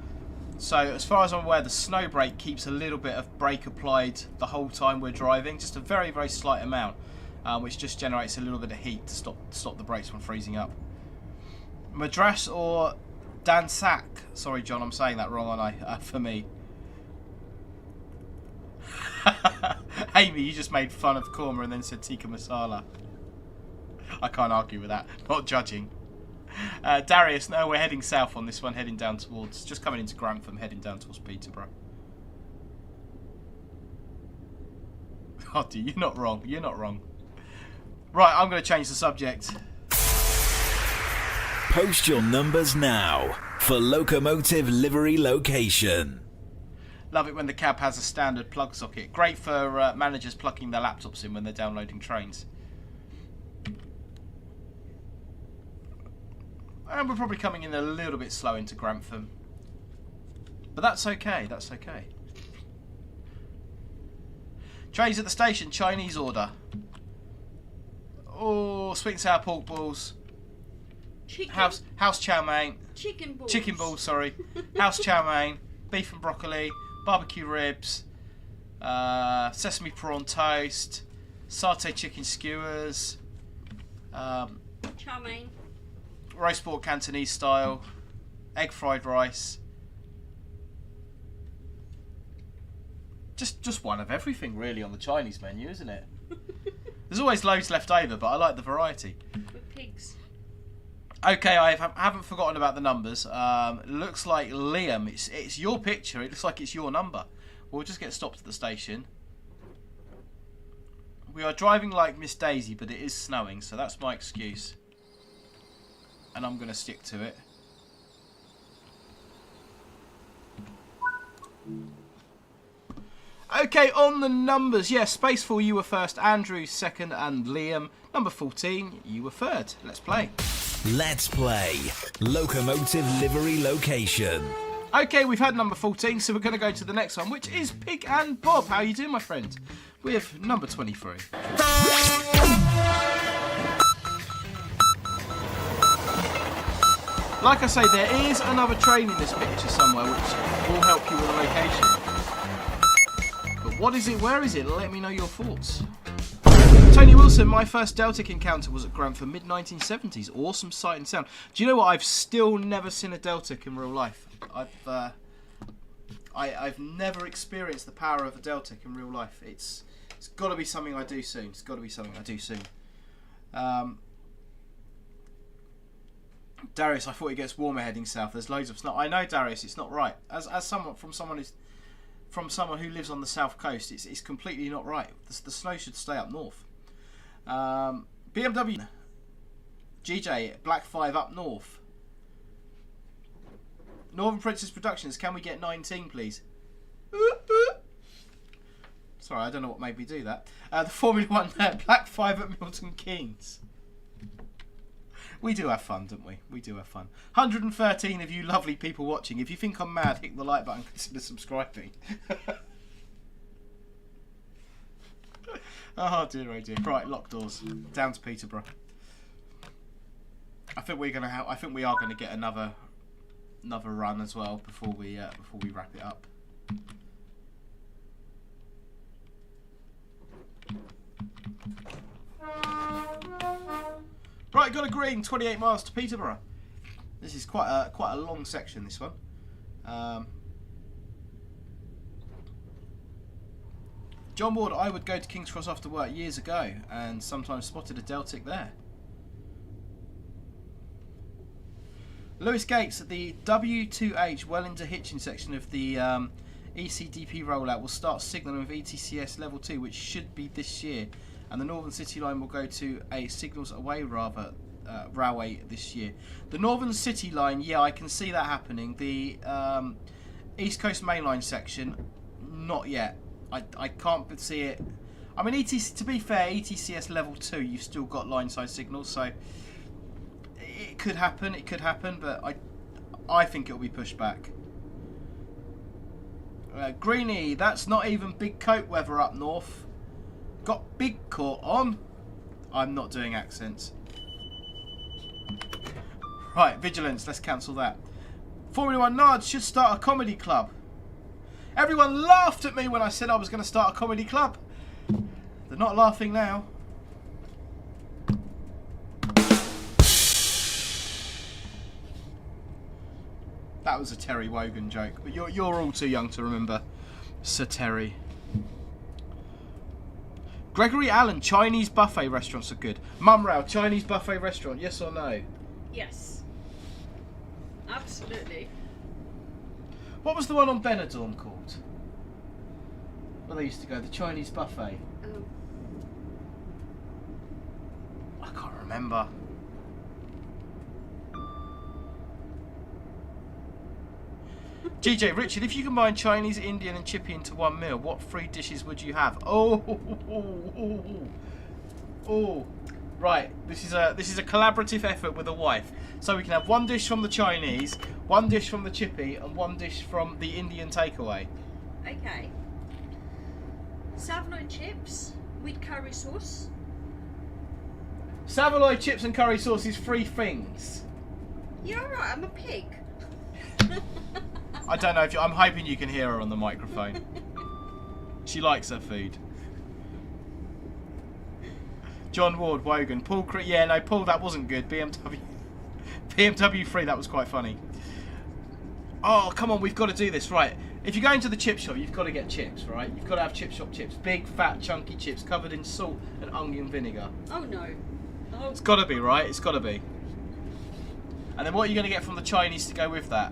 So as far as I'm aware, the snow brake keeps a little bit of brake applied the whole time we're driving, just a very, very slight amount, which just generates a little bit of heat to stop the brakes from freezing up. Madras or Dansak? Sorry, John, I'm saying that wrong, aren't I? For me. Amy, you just made fun of korma and then said tikka masala. I can't argue with that. Not judging. Darius, no, we're heading south on this one, heading down towards, just coming into Grantham, heading down towards Peterborough. Oh, dude, you're not wrong. You're not wrong. Right, I'm going to change the subject. Post your numbers now for Locomotive Livery Location. Love it when the cab has a standard plug socket. Great for managers plugging their laptops in when they're downloading trains. And we're probably coming in a little bit slow into Grantham. But that's okay, that's okay. Trains at the station, Chinese order. Oh, sweet and sour pork balls. Chicken. House chow mein. Chicken balls. Chicken balls, sorry. House chow mein. Beef and broccoli. Barbecue ribs. Sesame prawn toast. Satay chicken skewers. Chow mein. Roast pork Cantonese style. Egg fried rice. Just one of everything really on the Chinese menu, isn't it? There's always loads left over, but I like the variety. With pigs. Okay, I haven't forgotten about the numbers. Looks like Liam, it's your picture. It looks like it's your number. We'll just get stopped at the station. We are driving like Miss Daisy, but it is snowing, so that's my excuse. And I'm going to stick to it. Okay, on the numbers, yes, Spacefall, you were first, Andrew second, and Liam, number 14, you were third. Let's play. Let's play Locomotive Livery Location. Okay, we've had number 14, so we're going to go to the next one, which is Pig and Bob. How you doing, my friend? With number 23. Like I say, there is another train in this picture somewhere, which will help you with the location. But what is it? Where is it? Let me know your thoughts. Tony Wilson, my first Deltic encounter was at Grantham, mid-1970s. Awesome sight and sound. Do you know what? I've still never seen a Deltic in real life. I've never experienced the power of a Deltic in real life. It's got to be something I do soon. It's got to be something I do soon. Darius, I thought it gets warmer heading south. There's loads of snow. I know, Darius, it's not right. As someone who lives on the south coast, it's completely not right. The snow should stay up north. BMW GJ Black 5 up north. Northern Princess Productions, can we get 19 please? Sorry, I don't know what made me do that. The Formula 1 Black 5 at Milton Keynes. We do have fun, don't we? We do have fun. 113 of you lovely people watching. If you think I'm mad, hit the like button, consider subscribing. Oh dear, oh dear. Right, lock doors. Down to Peterborough. I think we are gonna get another run as well before we wrap it up. Right, got a green. 28 miles to Peterborough. This is quite a long section. This one. John Ward, I would go to King's Cross after work years ago and sometimes spotted a Deltic there. Lewis Gates, the W2H well into Hitchin section of the ECDP rollout will start signalling with ETCS level 2, which should be this year, and the Northern City line will go to a signals away railway this year. The Northern City line, yeah, I can see that happening. The East Coast mainline section, not yet. I can't see it. I mean, to be fair, ETCS level 2, you've still got line side signals, so it could happen. It could happen, but I think it'll be pushed back. Greenie, that's not even big coat weather up north. Got big coat on. I'm not doing accents. Right, Vigilance, let's cancel that. Formula 1 Nards should start a comedy club. Everyone laughed at me when I said I was going to start a comedy club. They're not laughing now. That was a Terry Wogan joke, but you're all too young to remember Sir Terry. Gregory Allen, Chinese buffet restaurants are good. Mumrail, Chinese buffet restaurant, yes or no? Yes. Absolutely. What was the one on Benidorm called? Where they used to go, the Chinese buffet. Oh. I can't remember. GJ, Richard, if you combine Chinese, Indian and chippy into one meal, what 3 dishes would you have? Oh. Right, this is a collaborative effort with a wife. So we can have 1 dish from the Chinese, 1 dish from the chippy, and 1 dish from the Indian takeaway. Okay. Savoury chips with curry sauce. Savoy chips and curry sauce is 3 things. You're alright, I'm a pig. I don't know if I'm hoping you can hear her on the microphone. She likes her food. John Ward, Wogan, Paul. Yeah, no, Paul, that wasn't good. BMW 3, that was quite funny. Oh, come on, we've got to do this, right? If you go into the chip shop, you've got to get chips, right? You've got to have chip shop chips, big, fat, chunky chips covered in salt and onion vinegar. Oh no. Oh. It's got to be, right? It's got to be. And then what are you going to get from the Chinese to go with that?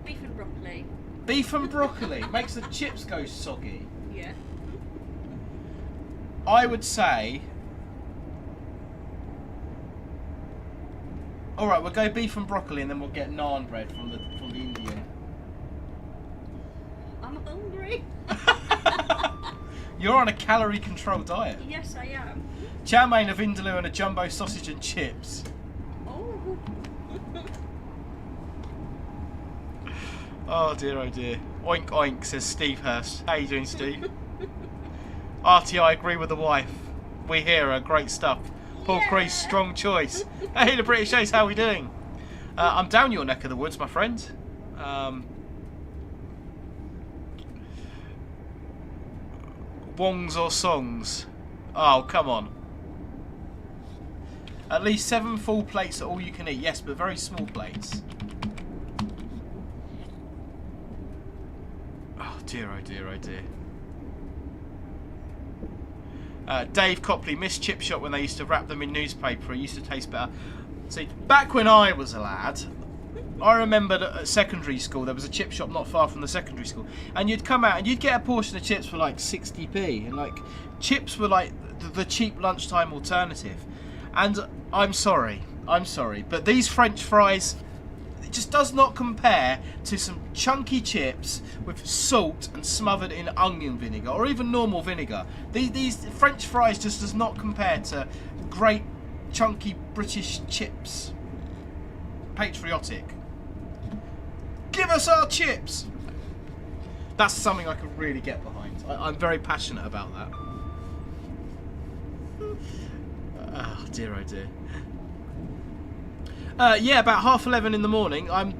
Beef and broccoli. Beef and broccoli makes the chips go soggy. Yeah. I would say. All right, we'll go beef and broccoli, and then we'll get naan bread from the Indian. I'm hungry. You're on a calorie-controlled diet. Yes, I am. Chow mein, a vindaloo, and a jumbo sausage and chips. Oh. Oh dear, oh dear. Oink oink, says Steve Hurst. How you doing, Steve? RTI, agree with the wife. We hear her, great stuff. Paul Crease, strong choice. Hey, the British Ace, how we doing? I'm down your neck of the woods, my friend. Wongs or songs? Oh, come on. At least 7 full plates are all you can eat. Yes, but very small plates. Oh dear, oh dear, oh dear. Dave Copley, missed chip shop when they used to wrap them in newspaper. It used to taste better. See, back when I was a lad, I remember that at secondary school there was a chip shop not far from the secondary school, and you'd come out and you'd get a portion of chips for like 60p, and like chips were like the cheap lunchtime alternative. And I'm sorry, but these French fries, it just does not compare to some chunky chips with salt and smothered in onion vinegar or even normal vinegar. These French fries just does not compare to great chunky British chips. Patriotic. Give us our chips! That's something I could really get behind. I'm very passionate about that. Oh dear, oh dear. Yeah, about 11:30 in the morning. I'm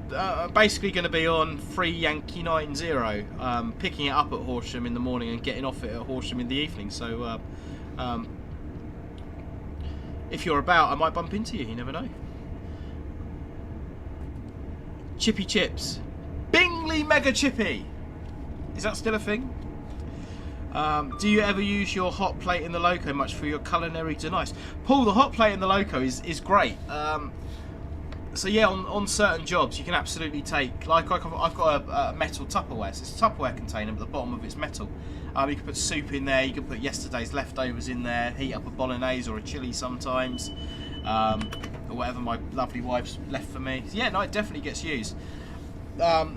basically going to be on 3 Yankee 90, picking it up at Horsham in the morning and getting off it at Horsham in the evening. So, if you're about, I might bump into you. You never know. Chippy chips, Bingley Mega Chippy. Is that still a thing? Do you ever use your hot plate in the Loco much for your culinary delights? Paul, the hot plate in the Loco is great. So yeah, on certain jobs you can absolutely take, like I've got a metal Tupperware, so it's a Tupperware container but the bottom of it's metal. You can put soup in there, you can put yesterday's leftovers in there, heat up a bolognese or a chili sometimes, or whatever my lovely wife's left for me. Yeah, no, it definitely gets used.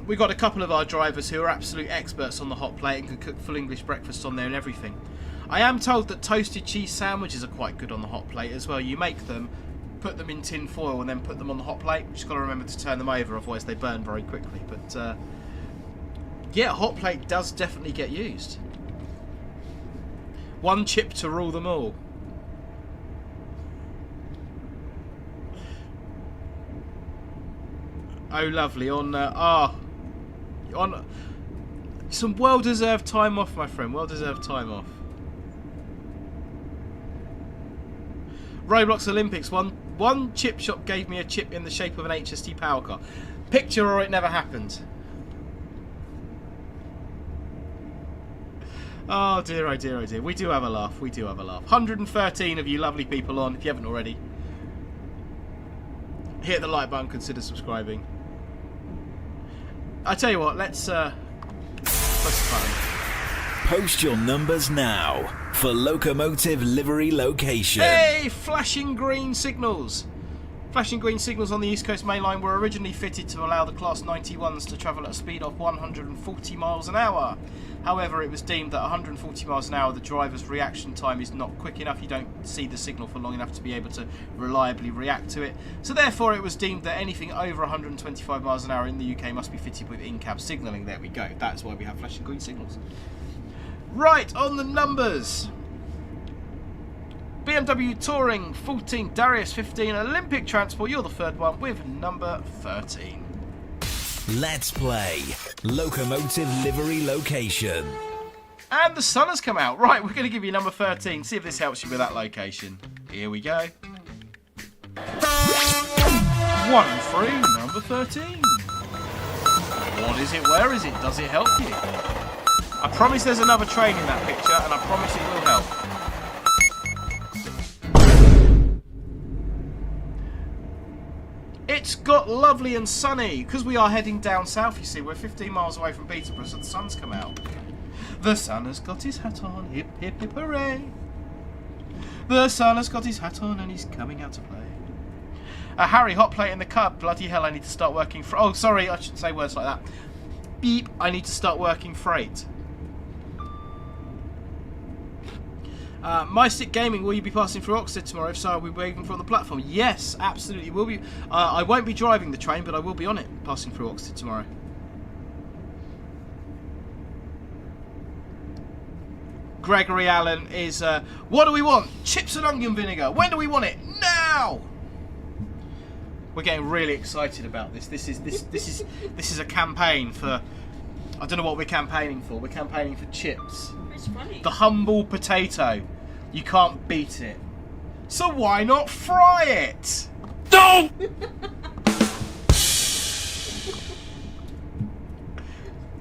We've got a couple of our drivers who are absolute experts on the hot plate and can cook full English breakfast on there and everything. I am told that toasted cheese sandwiches are quite good on the hot plate as well. You make them, put them in tin foil and then put them on the hot plate. Just got to remember to turn them over, otherwise they burn very quickly. But yeah, hot plate does definitely get used. One chip to rule them all. Oh, lovely. On some well-deserved time off, my friend. Well-deserved time off. Roblox Olympics. One chip shop gave me a chip in the shape of an HST power car. Picture or it never happened. Oh dear, oh dear, oh dear. We do have a laugh. We do have a laugh. 113 of you lovely people on. If you haven't already, hit the like button. Consider subscribing. I tell you what. Let's press the button. Post your numbers now for Locomotive Livery Location. Hey, flashing green signals. Flashing green signals on the East Coast Main Line were originally fitted to allow the Class 91s to travel at a speed of 140 miles an hour. However, it was deemed that 140 miles an hour, the driver's reaction time is not quick enough. You don't see the signal for long enough to be able to reliably react to it. So therefore, it was deemed that anything over 125 miles an hour in the UK must be fitted with in-cab signalling. There we go. That's why we have flashing green signals. Right, on the numbers. BMW Touring 14, Darius 15, Olympic Transport, you're the third one with number 13. Let's play Locomotive Livery Location. And the sun has come out. Right, we're going to give you number 13. See if this helps you with that location. Here we go. 1 and 3, number 13. What is it? Where is it? Does it help you? I promise there's another train in that picture, and I promise it will help. It's got lovely and sunny, because we are heading down south, you see. We're 15 miles away from Peterborough, so the sun's come out. The sun has got his hat on, hip hip hip hooray. The sun has got his hat on and he's coming out to play. Harry, hot plate in the cub. Bloody hell, I need to start working for... Oh, sorry, I shouldn't say words like that. Beep, I need to start working freight. MyStick Gaming, will you be passing through Oxford tomorrow? If so, I'll be waving from the platform. Yes, absolutely. Will be. I won't be driving the train, but I will be on it, passing through Oxford tomorrow. Gregory Allen is, what do we want? Chips and onion vinegar. When do we want it? Now! We're getting really excited about this. This is a campaign for... I don't know what we're campaigning for. We're campaigning for chips. It's funny. The humble potato. You can't beat it. So why not fry it? No!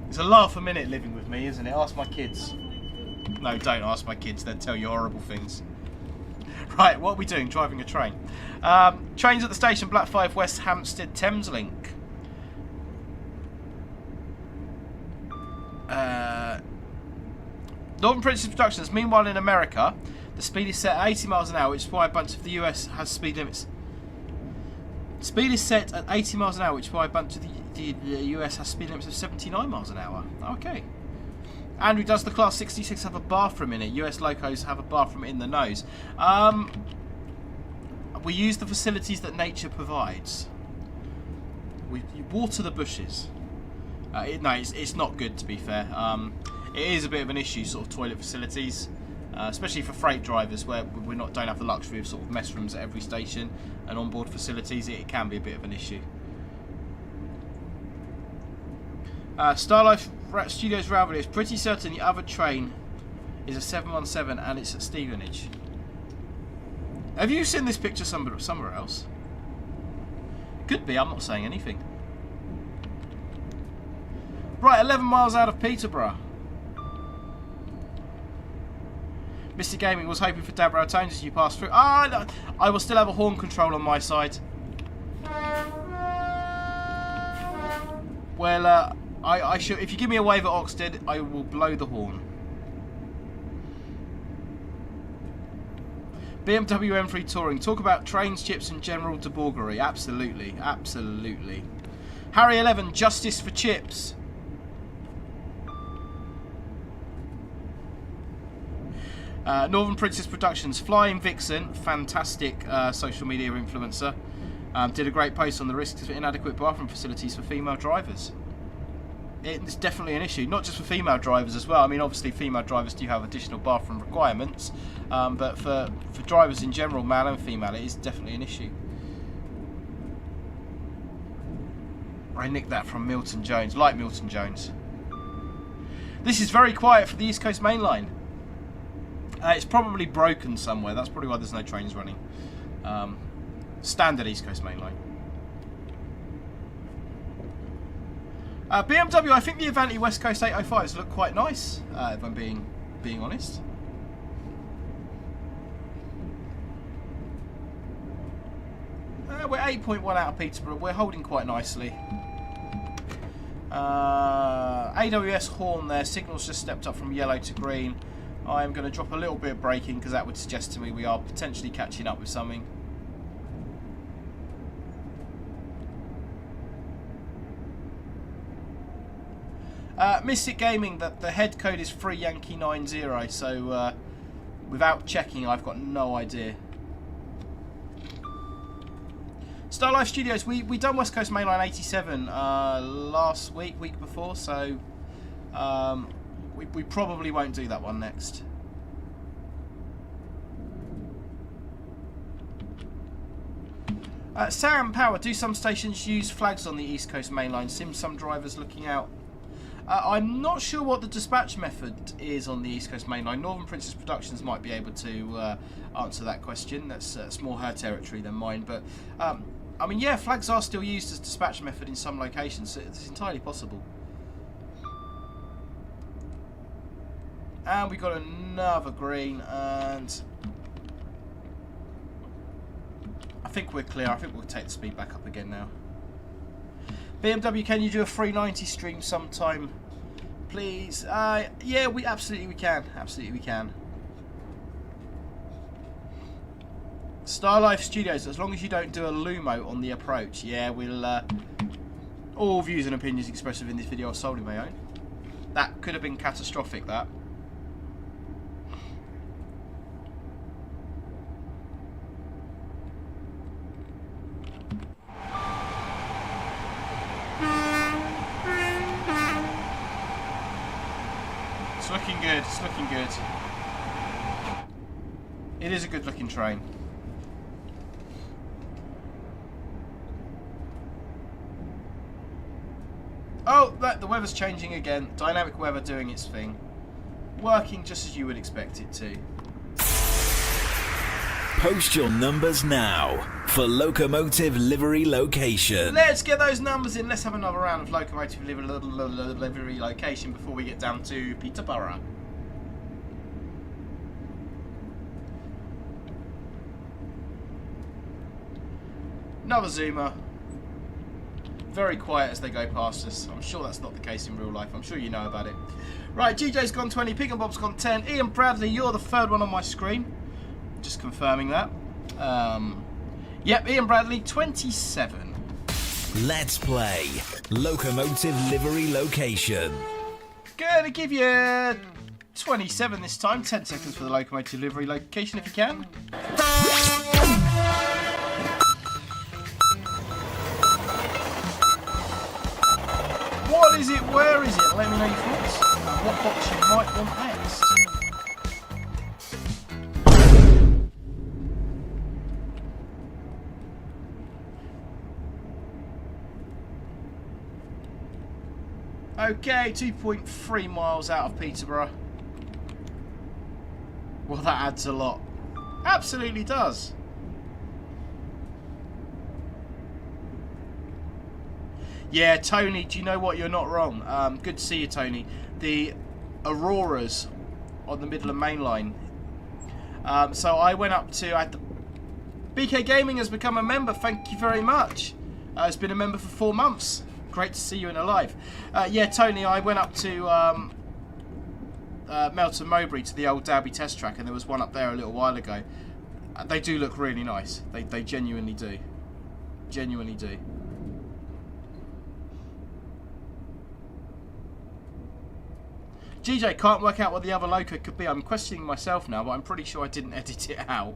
It's a laugh a minute living with me, isn't it? Ask my kids. No, don't ask my kids. They'll tell you horrible things. Right, what are we doing? Driving a train. Trains at the station, Black 5 West Hampstead Thameslink. Northern Princess Productions. Meanwhile, in America, the speed is set at 80 miles an hour, which is why a bunch of the US has speed limits. Speed is set at 80 miles an hour, which is why a bunch of the US has speed limits of 79 miles an hour. Okay. Andrew, does the Class 66 have a bathroom in it? US locos have a bathroom in the nose. We use the facilities that nature provides. We water the bushes. No, it's not good, to be fair. It is a bit of an issue, sort of toilet facilities, especially for freight drivers, where we don't have the luxury of sort of mess rooms at every station and onboard facilities. It can be a bit of an issue. Starlife Studios Railway is pretty certain the other train is a 717 and it's at Stevenage. Have you seen this picture somewhere else? Could be, I'm not saying anything. Right, 11 miles out of Peterborough. Mr. Gaming was hoping for Dabrow tones as you pass through. No, I will still have a horn control on my side. Well, I should. If you give me a wave at Oxted, I will blow the horn. BMW M3 Touring. Talk about trains, chips, and general debauchery. Absolutely, absolutely. Harry 11. Justice for chips. Northern Princess Productions, Flying Vixen, fantastic social media influencer, did a great post on the risks of inadequate bathroom facilities for female drivers. It's definitely an issue, not just for female drivers as well. I mean, obviously female drivers do have additional bathroom requirements, but for drivers in general, male and female, it is definitely an issue. I nicked that from Milton Jones, like Milton Jones. This is very quiet for the East Coast Main Line. It's probably broken somewhere. That's probably why there's no trains running. Standard East Coast Main Line. BMW, I think the Avanti West Coast 805s look quite nice, if I'm being honest. We're 8.1 out of Peterborough. We're holding quite nicely. 8 AWS horn there. Signal's just stepped up from yellow to green. I am going to drop a little bit of braking because that would suggest to me we are potentially catching up with something. Mystic Gaming, that the head code is 3Yankee90, so without checking, I've got no idea. Star Life Studios, we done West Coast Mainline 87 last week before, so we probably won't do that one next. Sam Power, do some stations use flags on the East Coast Mainline? Seems some drivers looking out. I'm not sure what the dispatch method is on the East Coast Mainline. Northern Princess Productions might be able to answer that question. That's more her territory than mine. But, I mean, yeah, flags are still used as dispatch method in some locations, so it's entirely possible. And we got another green, and I think we're clear. I think we'll take the speed back up again now. BMW, can you do a 390 stream sometime, please? Yeah, we can. Absolutely we can. Star Life Studios, as long as you don't do a Lumo on the approach, yeah, we'll. All views and opinions expressed in this video are solely my own. That could have been catastrophic, that. It's looking good, it's looking good. It is a good looking train. Oh, the weather's changing again. Dynamic weather doing its thing. Working just as you would expect it to. Post your numbers now for Locomotive Livery Location. Let's get those numbers in. Let's have another round of Locomotive Livery Location before we get down to Peterborough. Another Zoomer. Very quiet as they go past us. I'm sure that's not the case in real life. I'm sure you know about it. Right, GJ's gone 20, Pig and Bob's gone 10. Ian Bradley, you're the third one on my screen. Just confirming that. Yep, Ian Bradley, 27. Let's play Locomotive Livery Location. Gonna give you 27 this time. 10 seconds for the Locomotive Livery Location if you can. What is it? Where is it? Let me know your thoughts. And what box you might want next. Okay, 2.3 miles out of Peterborough. Well, that adds a lot. Absolutely does. Yeah, Tony, do you know what? You're not wrong. Good to see you, Tony. The Auroras on the Midland Main Line. So I went up to... BK Gaming has become a member. Thank you very much. It's been a member for 4 months. Great to see you in a live. Yeah, Tony, I went up to Melton Mowbray to the old Derby test track, and there was one up there a little while ago. They do look really nice. They genuinely do. Genuinely do. GJ, can't work out what the other loco could be. I'm questioning myself now, but I'm pretty sure I didn't edit it out.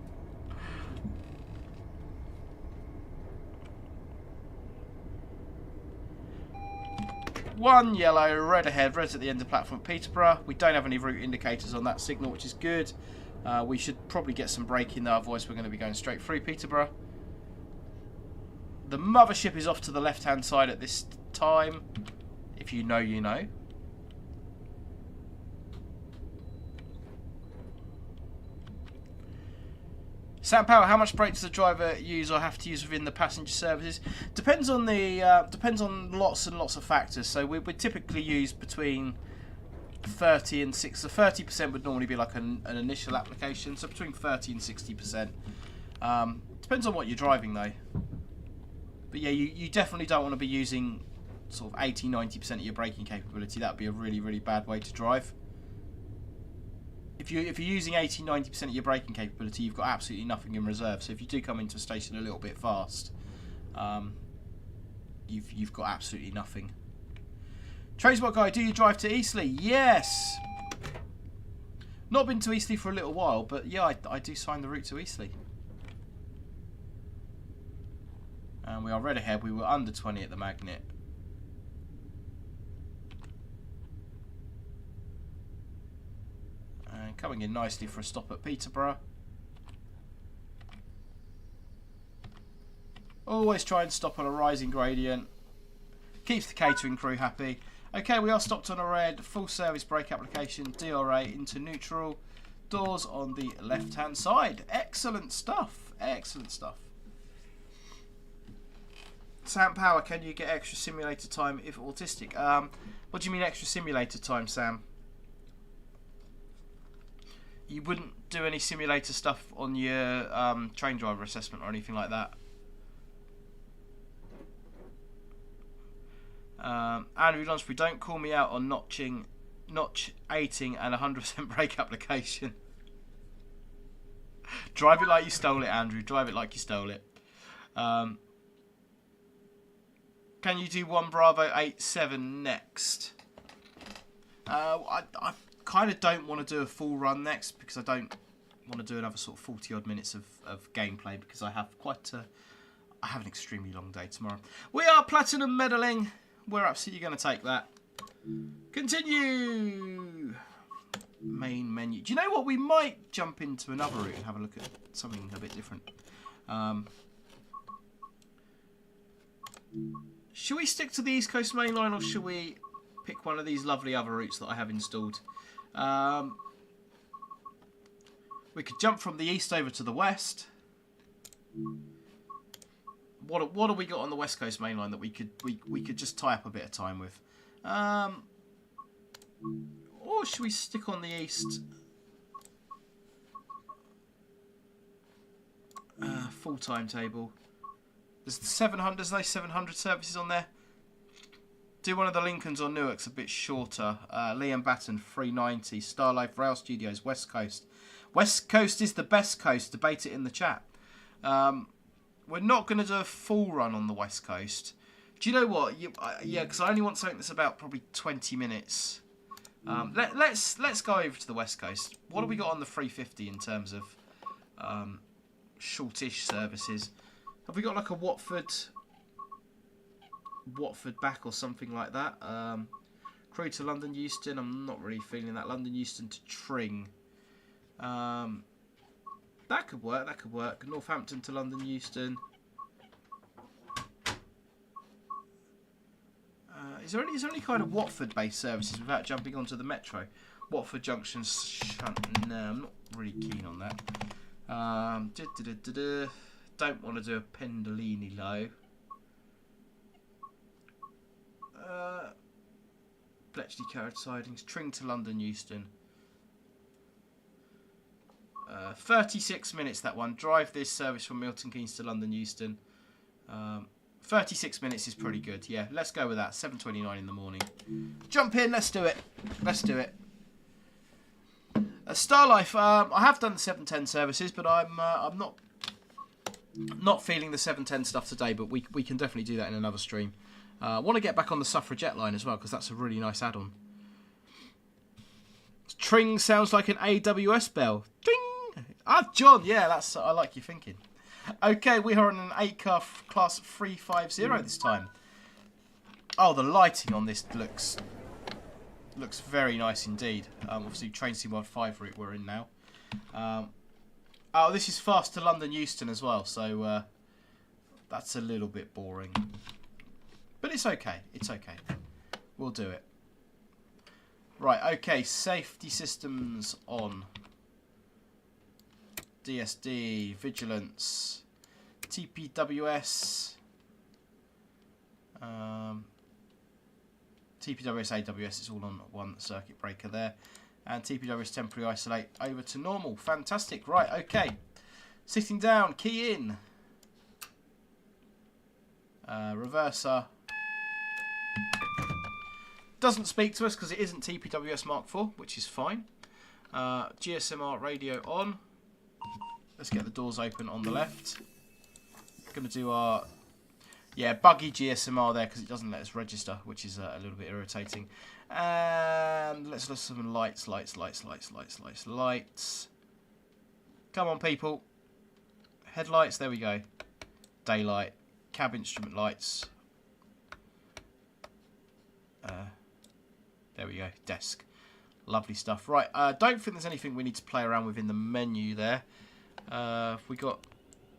One yellow, red ahead, red's at the end of the platform at Peterborough. We don't have any route indicators on that signal, which is good. We should probably get some braking there, otherwise we're going to be going straight through Peterborough. The mothership is off to the left-hand side at this time. If you know, you know. Sam Power, how much brake does the driver use or have to use within the passenger services? Depends on the depends on lots and lots of factors. So we typically use between 30 and 60. So 30% would normally be like an initial application. So between 30 and 60%. Depends on what you're driving though. But yeah, you definitely don't want to be using sort of 80-90% of your braking capability, that would be a really, really bad way to drive. If you're using 80-90% of your braking capability, you've got absolutely nothing in reserve. So if you do come into a station a little bit fast, you've got absolutely nothing. Tradespot guy, do you drive to Eastleigh? Yes. Not been to Eastleigh for a little while, but yeah, I do sign the route to Eastleigh. And we are red ahead. We were under 20 at the magnet. And coming in nicely for a stop at Peterborough. Always try and stop on a rising gradient. Keeps the catering crew happy. Okay, we are stopped on a red. Full service brake application. DRA into neutral. Doors on the left hand side. Excellent stuff. Excellent stuff. Sam Power, can you get extra simulator time if autistic? What do you mean extra simulator time, Sam? You wouldn't do any simulator stuff on your train driver assessment or anything like that? Andrew Lunsbury, don't call me out on notch 8ing and 100% brake application. Drive it like you stole it, Andrew. Drive it like you stole it. Can you do 1 Bravo 87 next? I kind of don't want to do a full run next because I don't want to do another sort of 40 odd minutes of gameplay because I have I have an extremely long day tomorrow. We are platinum medaling. We're absolutely going to take that. Continue. Main menu. Do you know what? We might jump into another route and have a look at something a bit different. Should we stick to the East Coast Main Line or should we pick one of these lovely other routes that I have installed? We could jump from the east over to the west. What have we got on the West Coast Main Line that we could just tie up a bit of time with? Or should we stick on the east? Full timetable. There's the 700. There's no 700 services on there. Do one of the Lincolns or Newark's a bit shorter. Liam Batten 390. Starlife Rail Studios West Coast. West Coast is the best coast. Debate it in the chat. We're not going to do a full run on the West Coast. Do you know what? Yeah, because I only want something that's about probably 20 minutes. Let's go over to the West Coast. What have we got on the 350 in terms of shortish services? Have we got like a Watford back or something like that? Crewe to London Euston. I'm not really feeling that. London Euston to Tring. That could work. That could work. Northampton to London Euston. Is there any kind of Watford-based services without jumping onto the metro? Watford Junction. No, I'm not really keen on that. Don't want to do a Pendolini low. Bletchley Carriage Sidings. Tring to London Euston. 36 minutes that one. Drive this service from Milton Keynes to London Euston. 36 minutes is pretty good. Yeah, let's go with that. 7:29 in the morning. Jump in. Let's do it. Let's do it. Starlife. I have done the 7:10 services, but I'm not feeling the 7:10 stuff today. But we can definitely do that in another stream. I want to get back on the Suffragette line as well because that's a really nice add-on. Tring sounds like an AWS bell. Ding! Ah, John, yeah, I like your thinking. Okay, we are on an 8-car class 350 this time. Oh, the lighting on this looks very nice indeed. Obviously, Train C15 route we're in now. Oh, this is fast to London Euston as well, so that's a little bit boring. But it's okay. It's okay. We'll do it. Right, okay, safety systems on. DSD, Vigilance, TPWS, TPWS, AWS, it's all on one circuit breaker there. And TPWS temporary isolate over to normal. Fantastic. Right, okay. Sitting down, key in. Reverser. Doesn't speak to us because it isn't TPWS Mark IV, which is fine. GSMR radio on. Let's get the doors open on the left. Going to do our buggy GSMR there because it doesn't let us register, which is a little bit irritating. And let's look at some lights. Come on, people. Headlights, there we go. Daylight. Cab instrument lights. There we go. Desk. Lovely stuff. Right, don't think there's anything we need to play around with in the menu there. We got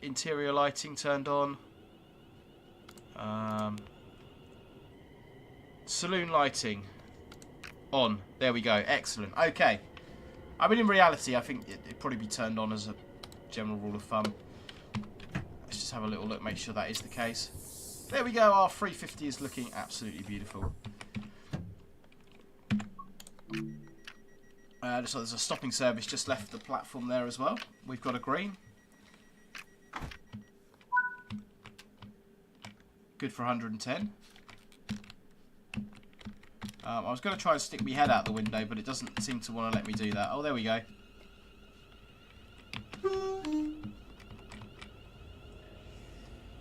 interior lighting turned on. Saloon lighting on. There we go. Excellent. Okay. I mean, in reality, I think it'd probably be turned on as a general rule of thumb. Let's just have a little look, make sure that is the case. There we go. Our 350 is looking absolutely beautiful. So there's a stopping service just left the platform there as well. We've got a green. Good for 110. I was going to try and stick my head out the window, but it doesn't seem to want to let me do that. Oh, there we go.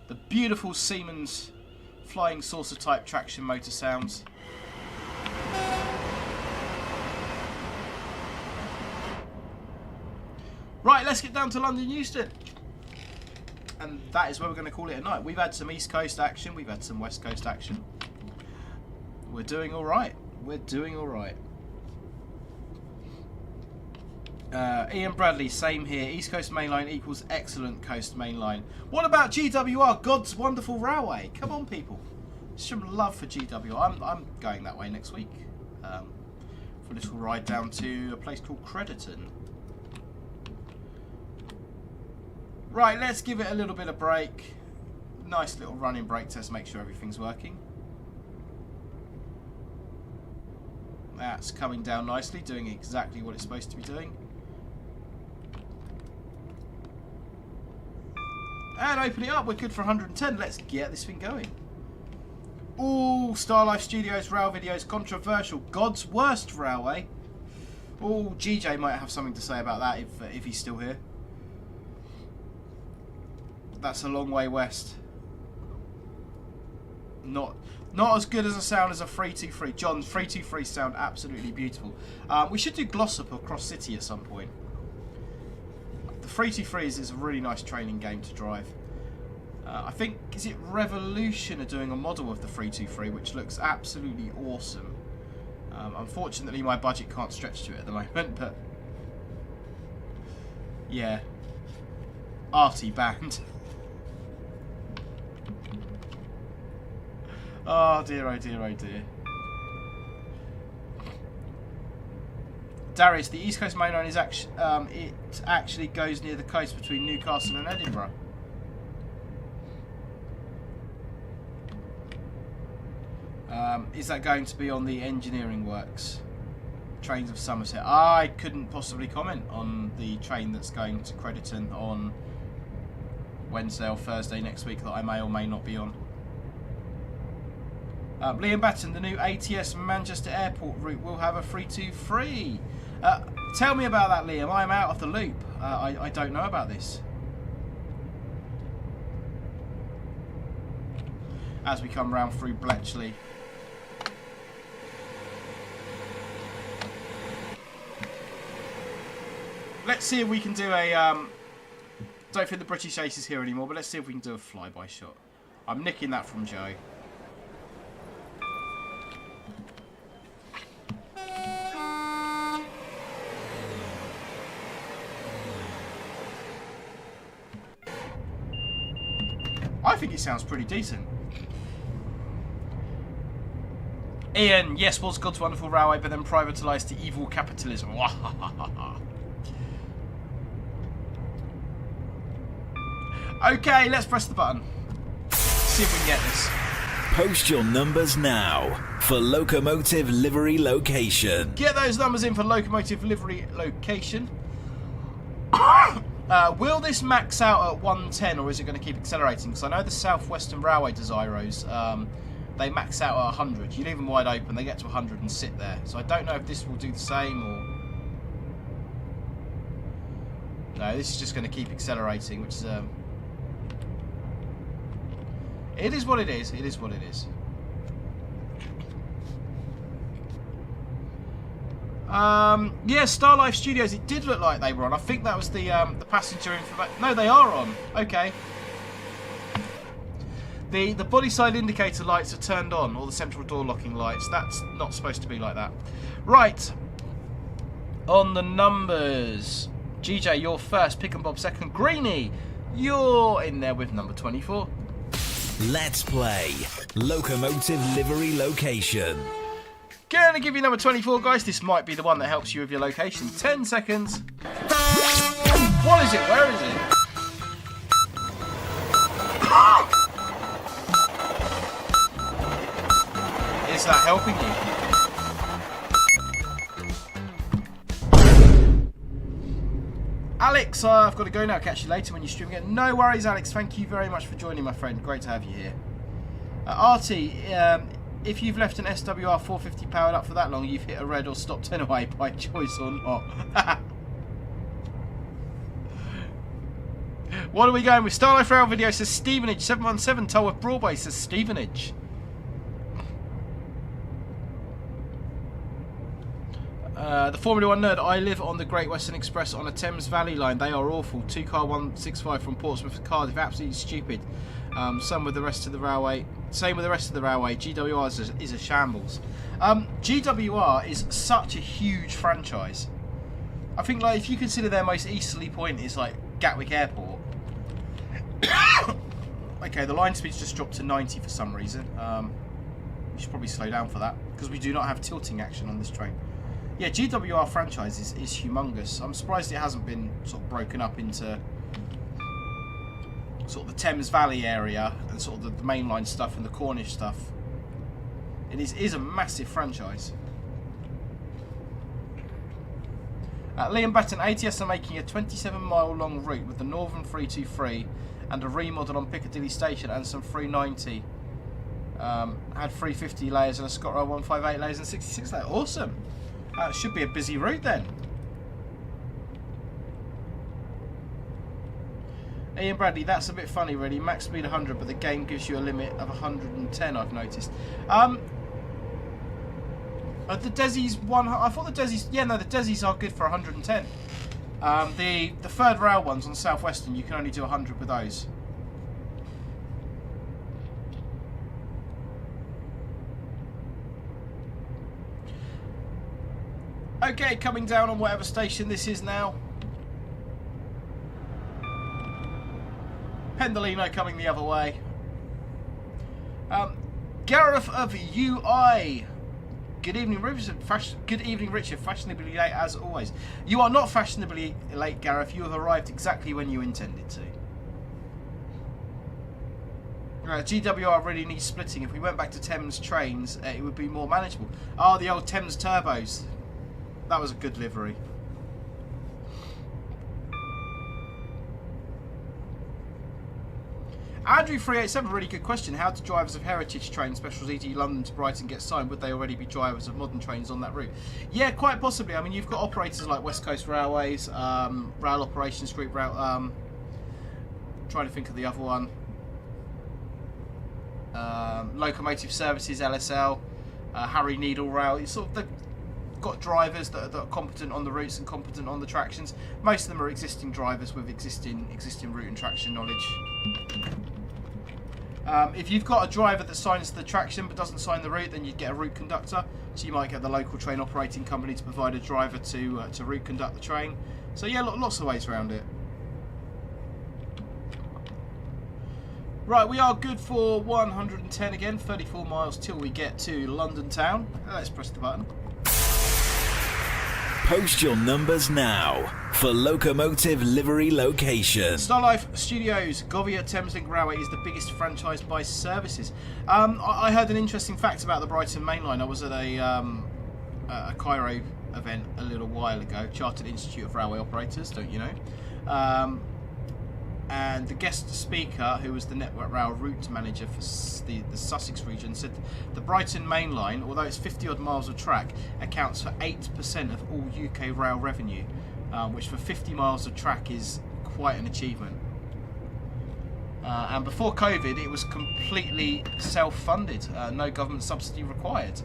The beautiful Siemens flying saucer type traction motor sounds. Right, let's get down to London Euston. And that is where we're going to call it a night. We've had some East Coast action. We've had some West Coast action. We're doing all right. We're doing all right. Ian Bradley, same here. East Coast Mainline equals excellent Coast Mainline. What about GWR, God's Wonderful Railway? Come on, people. Some love for GWR. I'm going that way next week. For a little ride down to a place called Crediton. Right, let's give it a little bit of break. Nice little running brake test, make sure everything's working. That's coming down nicely, doing exactly what it's supposed to be doing. And open it up, we're good for 110. Let's get this thing going. Ooh, Starlife Studios rail videos, controversial. God's worst railway. Ooh, GJ might have something to say about that if he's still here. That's a long way west. Not as good as a sound as a 323. John, 323 sound absolutely beautiful. We should do Glossop or Cross City at some point. The 323 is a really nice training game to drive. I think, is it Revolution are doing a model of the 323 which looks absolutely awesome. Unfortunately my budget can't stretch to it at the moment, but yeah. Arty band. Oh dear, oh dear, oh dear. Darius, the East Coast Mainline is it actually goes near the coast between Newcastle and Edinburgh. Is that going to be on the engineering works? Trains of Somerset. I couldn't possibly comment on the train that's going to Crediton on Wednesday or Thursday next week that I may or may not be on. Liam Batten, the new ATS Manchester Airport route will have a 323. Tell me about that, Liam. I'm out of the loop. I don't know about this. As we come round through Bletchley. Let's see if we can do a... don't think the British Ace is here anymore, but let's see if we can do a flyby shot. I'm nicking that from Joe. I think it sounds pretty decent. Ian, yes, was God's Wonderful Railway, but then privatised to evil capitalism. Okay, let's press the button. See if we can get this. Post your numbers now for Locomotive Livery Location. Get those numbers in for Locomotive Livery Location. Will this max out at 110 or is it going to keep accelerating? Because I know the South Western Railway Desiros they max out at 100. You leave them wide open, they get to 100 and sit there. So I don't know if this will do the same or... No, this is just going to keep accelerating, which is... It is what it is. It is what it is. Yeah, Starlife Studios, it did look like they were on. I think that was the passenger information. No, they are on. Okay. The body side indicator lights are turned on, or the central door locking lights. That's not supposed to be like that. Right. On the numbers. GJ, you're first. Pick and Bob second. Greenie, you're in there with number 24. Let's play Locomotive Livery Location. Gonna give you number 24, guys. This might be the one that helps you with your location. 10 seconds. What is it? Where is it? Is that helping you? Alex, I've got to go now. Catch you later when you stream again. No worries, Alex. Thank you very much for joining, my friend. Great to have you here. Artie, if you've left an SWR 450 powered up for that long, you've hit a red or stopped anyway by choice or not. What are we going with? Starlife Rail video says Stevenage. 717 Tolworth Broadway says Stevenage. The Formula 1 nerd, I live on the Great Western Express on a Thames Valley line. They are awful. 2-car 165 from Portsmouth to Cardiff. Absolutely stupid. Same with the rest of the railway. GWR is a shambles. GWR is such a huge franchise. I think, like, if you consider their most easterly point is like Gatwick Airport. Okay, the line speed's just dropped to 90 for some reason. We should probably slow down for that because we do not have tilting action on this train. Yeah, GWR franchise is humongous. I'm surprised it hasn't been sort of broken up into sort of the Thames Valley area and sort of the mainline stuff and the Cornish stuff. It is a massive franchise. Liam Batten, ATS are making a 27-mile long route with the Northern 323 and a remodel on Piccadilly Station and some 390. Had 350 layers and a ScotRail 158 layers and 66 layers. Awesome. Should be a busy route then. Ian Bradley, that's a bit funny really. Max speed 100, but the game gives you a limit of 110, I've noticed. The Desis one, I thought the Desis, yeah, no, the Desis are good for 110. The third rail ones on Southwestern, you can only do 100 with those. Okay, coming down on whatever station this is now. Pendolino coming the other way. Gareth of UI. Good evening, Richard. Good evening, Richard. Fashionably late as always. You are not fashionably late, Gareth. You have arrived exactly when you intended to. GWR really needs splitting. If we went back to Thames trains, it would be more manageable. Oh, the old Thames turbos. That was a good livery. Andrew 387, really good question. How do drivers of heritage train specials, e.g. London to Brighton, get signed? Would they already be drivers of modern trains on that route? Yeah, quite possibly. I mean, you've got operators like West Coast Railways, Rail Operations Group, trying to think of the other one. Locomotive Services, LSL, Harry Needle Rail. It's sort of they've got drivers that are competent on the routes and competent on the tractions. Most of them are existing drivers with existing route and traction knowledge. If you've got a driver that signs the traction but doesn't sign the route, then you'd get a route conductor. So you might get the local train operating company to provide a driver to route conduct the train. So yeah, lots of ways around it. Right, we are good for 110 again, 34 miles till we get to London town. Let's press the button. Post your numbers now for Locomotive Livery Location. Starlife Studios, Govia Thameslink Railway is the biggest franchise by services. I heard an interesting fact about the Brighton mainline. I was at a Cairo event a little while ago, Chartered Institute of Railway Operators, don't you know? and the guest speaker, who was the Network Rail route manager for the Sussex region, said the Brighton main line, although it's 50 odd miles of track, accounts for 8% of all UK rail revenue, which for 50 miles of track is quite an achievement. And before COVID, it was completely self-funded, no government subsidy required.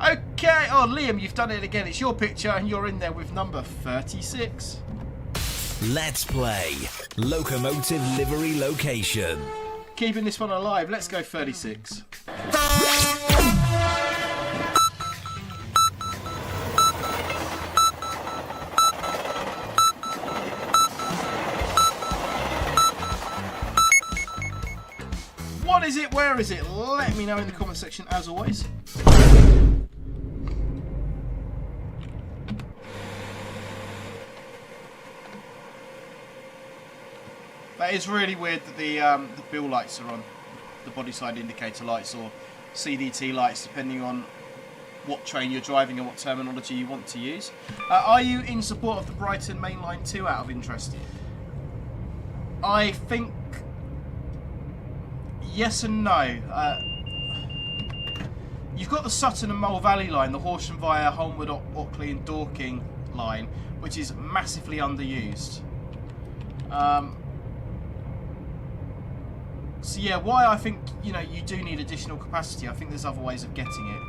Okay, oh Liam, you've done it again. It's your picture and you're in there with number 36. Let's play Locomotive Livery Location. Keeping this one alive, let's go 36. What is it? Where is it? Let me know in the comment section as always. That is really weird that the bill lights are on, the body side indicator lights or CDT lights, depending on what train you're driving and what terminology you want to use. Are you in support of the Brighton Mainline 2 out of interest? I think yes and no. You've got the Sutton and Mole Valley line, the Horsham via Holmwood, Ockley and Dorking line, which is massively underused. So yeah, why I think, you know, you do need additional capacity. I think there's other ways of getting it.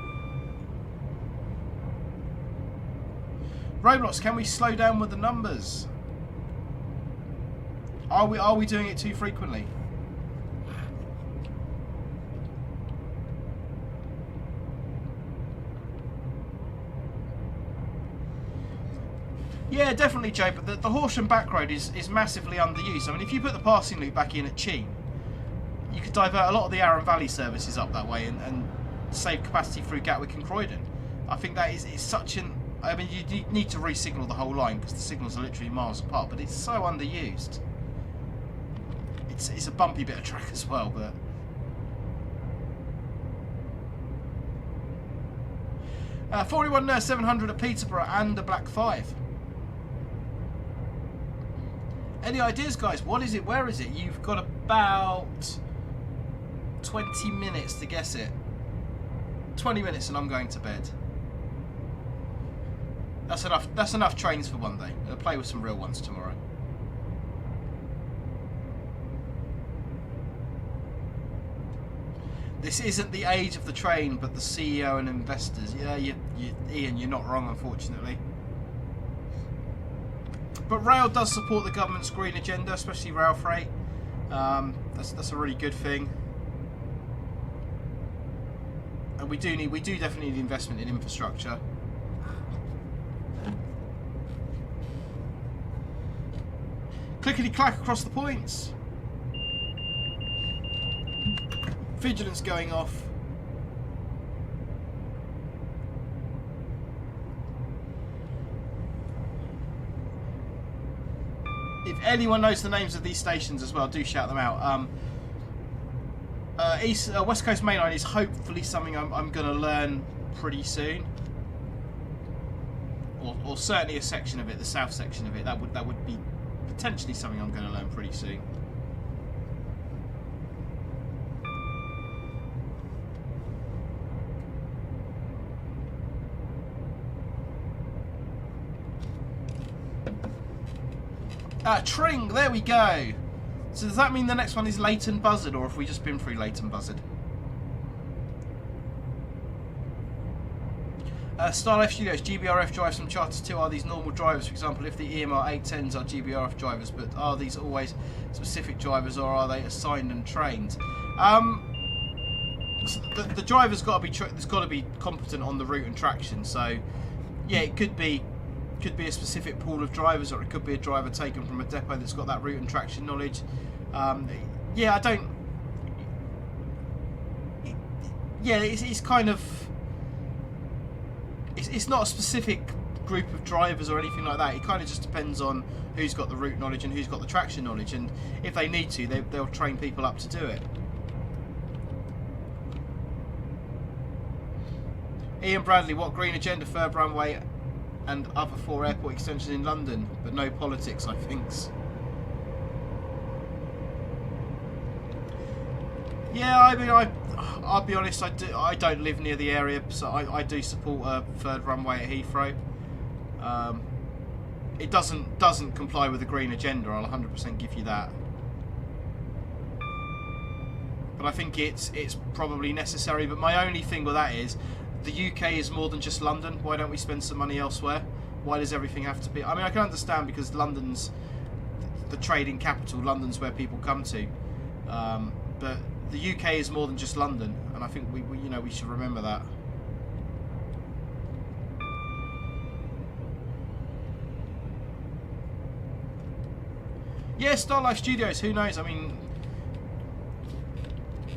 Roblox, can we slow down with the numbers? Are we doing it too frequently? Yeah, definitely, Joe, but the Horsham back road is massively underused. I mean, if you put the passing loop back in at Cheam, you could divert a lot of the Arran Valley services up that way and save capacity through Gatwick and Croydon. I think that is such an... I mean, you need to re-signal the whole line because the signals are literally miles apart, but it's so underused. It's a bumpy bit of track as well, but... 41 NER 700 at Peterborough and a Black 5. Any ideas, guys? What is it? Where is it? You've got about 20 minutes to guess it. 20 minutes and I'm going to bed. That's enough. That's enough trains for one day. I'll play with some real ones tomorrow. This isn't the age of the train, but the CEO and investors. Yeah, Ian, you're not wrong, unfortunately. But rail does support the government's green agenda, especially rail freight. That's a really good thing. And we do definitely need investment in infrastructure. Clickety clack across the points. Vigilance going off. If anyone knows the names of these stations as well, do shout them out. West Coast Mainline is hopefully something I'm going to learn pretty soon, or certainly a section of it, the south section of it. That would be potentially something I'm going to learn pretty soon. Tring, there we go. So does that mean the next one is Leighton Buzzard, or have we just been through Leighton Buzzard? Star F Studios, GBRF drives from Charter 2. Are these normal drivers? For example, if the EMR 810s are GBRF drivers, but are these always specific drivers, or are they assigned and trained? So the driver's got to be there's got to be competent on the route and traction. So yeah, it could be a specific pool of drivers, or it could be a driver taken from a depot that's got that route and traction knowledge. Yeah, I don't. Yeah, it's kind of. It's not a specific group of drivers or anything like that. It kind of just depends on who's got the route knowledge and who's got the traction knowledge, and if they need to, they'll train people up to do it. Ian Bradley, what green agenda? Furb runway and other 4 airport extensions in London, but no politics, I think. Yeah, I mean, I'll be honest, I don't live near the area, so I do support a third runway at Heathrow. It doesn't comply with the green agenda, I'll 100% give you that. But I think it's probably necessary. But my only thing with that is, the UK is more than just London. Why don't we spend some money elsewhere? Why does everything have to be... I mean, I can understand because London's the trading capital, London's where people come to. But the UK is more than just London, and I think we should remember that. Yeah, Starlife Studios, who knows? I mean,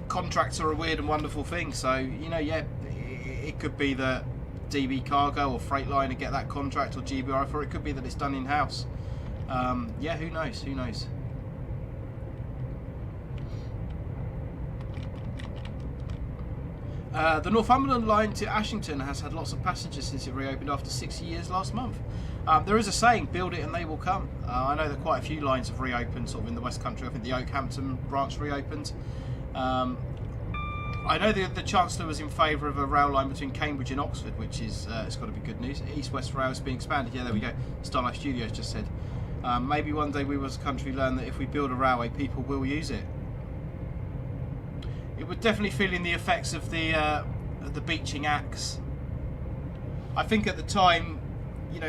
contracts are a weird and wonderful thing, so, yeah, it could be that DB Cargo or Freightliner get that contract, or GBRF, or it could be that it's done in-house. Yeah, who knows? Who knows? The Northumberland line to Ashington has had lots of passengers since it reopened after 60 years last month. There is a saying, build it and they will come. I know that quite a few lines have reopened sort of in the West Country. I think the Oakhampton branch reopened. I know the Chancellor was in favour of a rail line between Cambridge and Oxford, which is it's got to be good news. East-West Rail is being expanded. Yeah, there we go. Starlife Studios just said. Maybe one day we as a country learn that if we build a railway, people will use it. It would definitely feel in the effects of the beaching axe. I think at the time,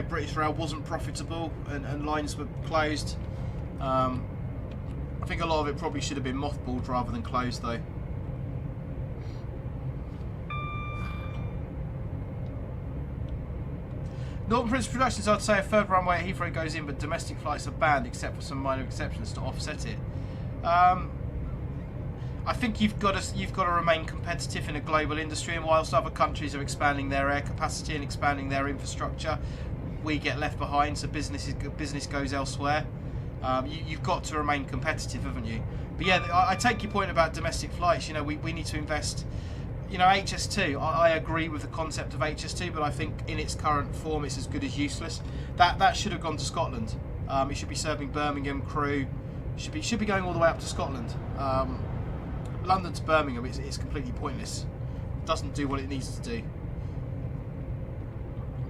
British Rail wasn't profitable and lines were closed. I think a lot of it probably should have been mothballed rather than closed, though. Northern Prince Productions, I'd say a third runway at Heathrow goes in, but domestic flights are banned except for some minor exceptions to offset it. I think you've got to remain competitive in a global industry, and whilst other countries are expanding their air capacity and expanding their infrastructure, we get left behind. So business goes elsewhere. You've got to remain competitive, haven't you? But yeah, I take your point about domestic flights. We need to invest. HS2. I agree with the concept of HS2, but I think in its current form, it's as good as useless. That should have gone to Scotland. It should be serving Birmingham, Crewe. Should be going all the way up to Scotland. London to Birmingham, it's completely pointless. It doesn't do what it needs to do.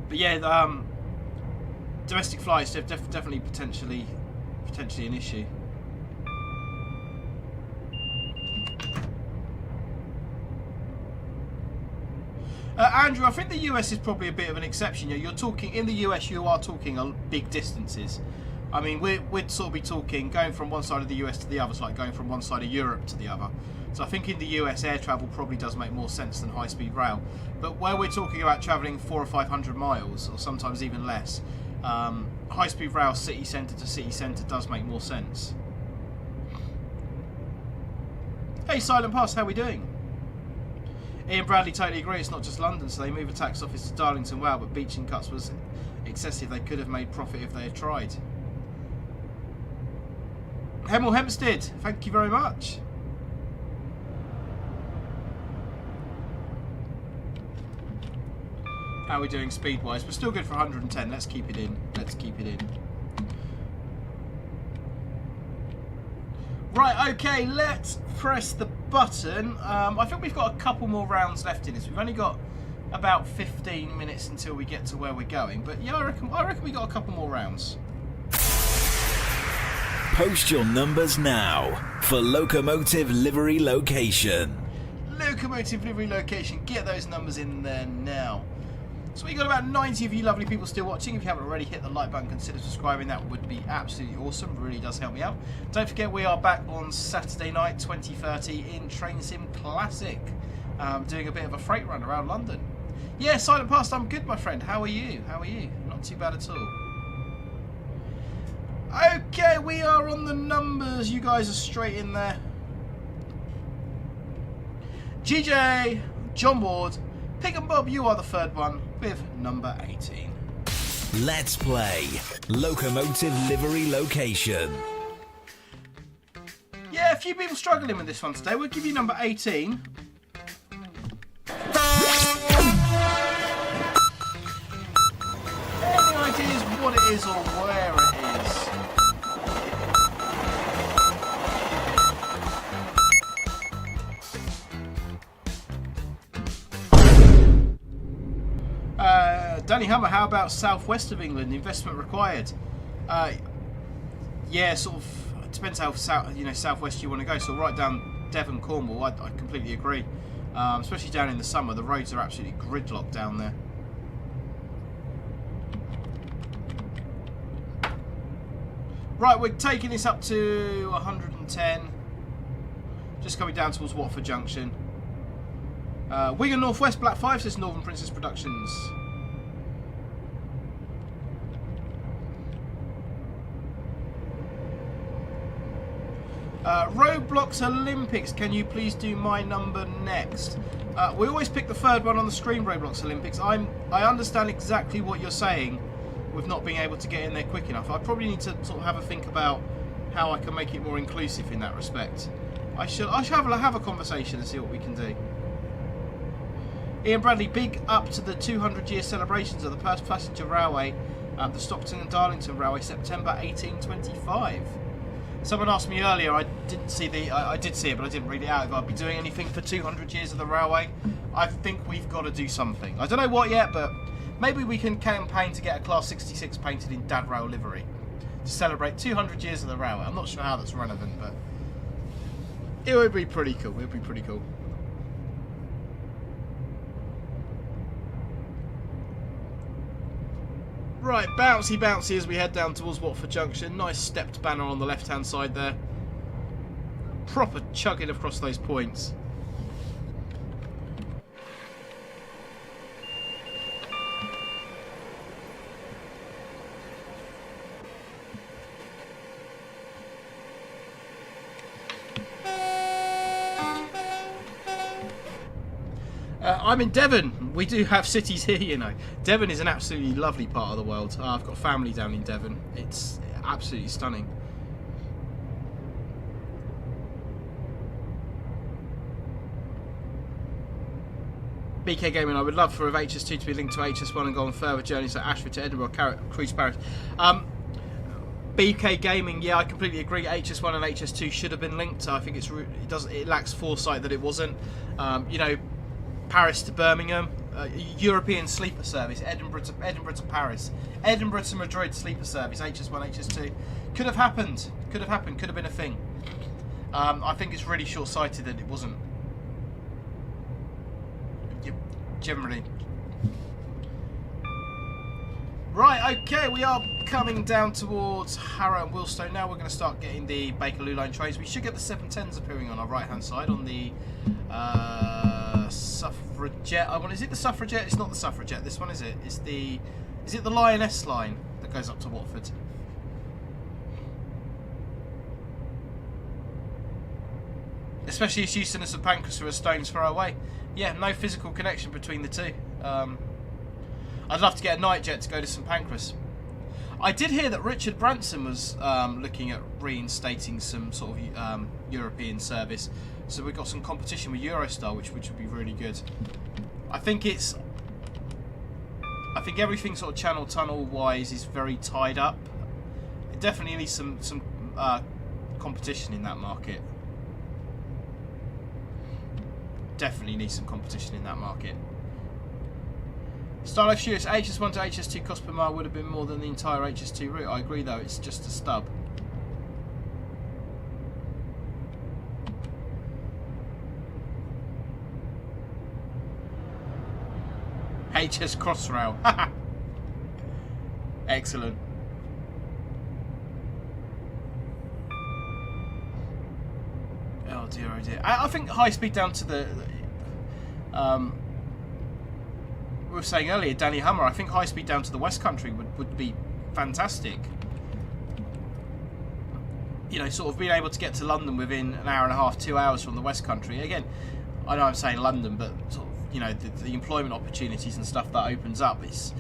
But yeah, domestic flights definitely potentially an issue. Andrew, I think the US is probably a bit of an exception. You're talking in the US, you are talking big distances. I mean, we'd sort of be talking going from one side of the US to the other, it's like going from one side of Europe to the other. So I think in the US, air travel probably does make more sense than high-speed rail. But where we're talking about travelling 400 or 500 miles, or sometimes even less, high-speed rail city centre to city centre does make more sense. Hey, Silent Pass, how are we doing? Ian Bradley totally agree, it's not just London, so they move a tax office to Darlington. Wow, but beaching cuts was excessive. They could have made profit if they had tried. Hemel Hempstead, thank you very much. How are we doing speed-wise? We're still good for 110. Let's keep it in. Let's keep it in. Right, okay, let's press the button. I think we've got a couple more rounds left in this. We've only got about 15 minutes until we get to where we're going. But yeah, I reckon we got a couple more rounds. Post your numbers now for Locomotive Livery Location. Locomotive Livery Location. Get those numbers in there now. So we've got about 90 of you lovely people still watching. If you haven't already, hit the like button, consider subscribing. That would be absolutely awesome. Really does help me out. Don't forget, we are back on Saturday night, 20:30 in Train Sim Classic. Doing a bit of a freight run around London. Yeah, Silent Past, I'm good, my friend. How are you? How are you? Not too bad at all. Okay, we are on the numbers. You guys are straight in there. GJ, John Ward, Pig and Bob, you are the third one with number 18. Let's play Locomotive Livery Location. Yeah, a few people struggling with this one today. We'll give you number 18. Any ideas what it is or where it is? Danny Hummer, how about southwest of England? Investment required. Yeah, sort of. It depends how southwest you want to go. So right down Devon, Cornwall. I completely agree. Especially down in the summer, the roads are absolutely gridlocked down there. Right, we're taking this up to 110. Just coming down towards Watford Junction. Wigan Northwest, Black 5 says Northern Princess Productions. Roblox Olympics, can you please do my number next? We always pick the third one on the screen, Roblox Olympics. I understand exactly what you're saying with not being able to get in there quick enough. I probably need to sort of have a think about how I can make it more inclusive in that respect. I should have a conversation and see what we can do. Ian Bradley, big up to the 200-year celebrations of the Perth Passenger Railway, the Stockton and Darlington Railway, September 1825. Someone asked me earlier, I did see it, but I didn't read it out, if I'd be doing anything for 200 years of the railway. I think we've got to do something. I don't know what yet, but maybe we can campaign to get a Class 66 painted in Dad Rail livery to celebrate 200 years of the railway. I'm not sure how that's relevant, but it would be pretty cool. It would be pretty cool. Right, bouncy bouncy as we head down towards Watford Junction. Nice stepped banner on the left hand side there. Proper chugging across those points. I'm in Devon. We do have cities here, you know. Devon is an absolutely lovely part of the world. I've got family down in Devon. It's absolutely stunning. BK Gaming, I would love for HS2 to be linked to HS1 and go on further journeys like Ashford to Edinburgh, Cruise Paris. BK Gaming, yeah, I completely agree. HS1 and HS2 should have been linked. I think it lacks foresight that it wasn't. You know, Paris to Birmingham, European sleeper service, Edinburgh to Paris, Edinburgh to Madrid sleeper service, HS1, HS2. Could have happened. Could have been a thing. I think it's really short-sighted that it wasn't. Generally. Right, okay, we are coming down towards Harrow and Wilstow now. We're going to start getting the Bakerloo line trains. We should get the 710s appearing on our right-hand side on the Suffragette. Is it the Suffragette? It's not the Suffragette. This one, is it? Is it the Lioness line that goes up to Watford? Especially as Euston and St Pancras are a stone's throw away. Yeah, no physical connection between the two. I'd love to get a night jet to go to St Pancras. I did hear that Richard Branson was looking at reinstating some sort of European service. So we've got some competition with Eurostar, which would be really good. I think everything sort of Channel Tunnel wise is very tied up. It definitely needs some competition in that market. Definitely needs some competition in that market. Starlife Studios, HS1 to HS2 cost per mile would have been more than the entire HS2 route. I agree though, it's just a stub. HS Crossrail. Excellent. Oh dear, oh dear. I think high speed down to the we were saying earlier, Danny Hummer, I think high speed down to the West Country would be fantastic. You know, sort of being able to get to London within an hour and a half, 2 hours from the West Country. Again, I know I'm saying London, but sort of, you know, the employment opportunities and stuff that opens up, it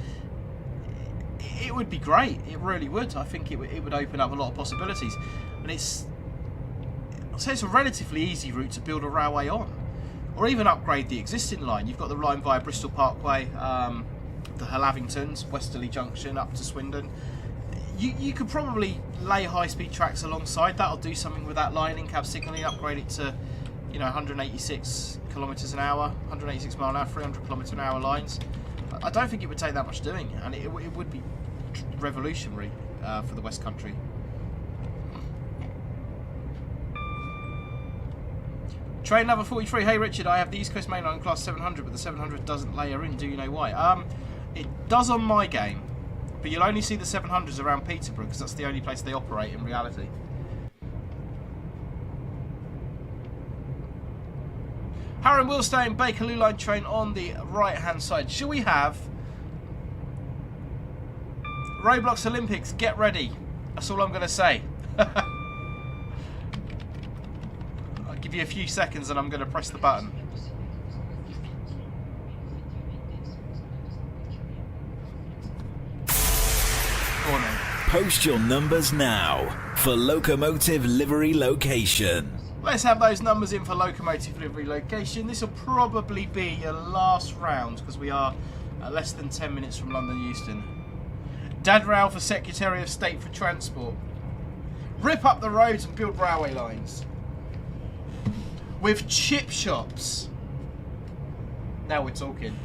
would be great. It really would. I think it would open up a lot of possibilities. And I'd say it's a relatively easy route to build a railway on. Or even upgrade the existing line. You've got the line via Bristol Parkway, the Hallavingtons, Westerly Junction up to Swindon. You could probably lay high-speed tracks alongside that, or do something with that line, in-cab signalling, upgrade it to, you know, 186 kilometres an hour, 186 mile an hour, 300 kilometre an hour lines. I don't think it would take that much doing, and it would be revolutionary for the West Country. Train number 43. Hey Richard, I have the East Coast Mainline Class 700, but the 700 doesn't layer in. Do you know why? It does on my game, but you'll only see the 700s around Peterborough because that's the only place they operate in reality. Harron Wilstein, Bakerloo Line train on the right hand side. Shall we have Roblox Olympics? Get ready. That's all I'm going to say. I'll give you a few seconds and I'm going to press the button. Go on then. Post your numbers now for Locomotive Livery Location. Let's have those numbers in for Locomotive Livery Location. This will probably be your last round because we are less than 10 minutes from London Euston. Dad Rail for Secretary of State for Transport. Rip up the roads and build railway lines. With chip shops. Now we're talking.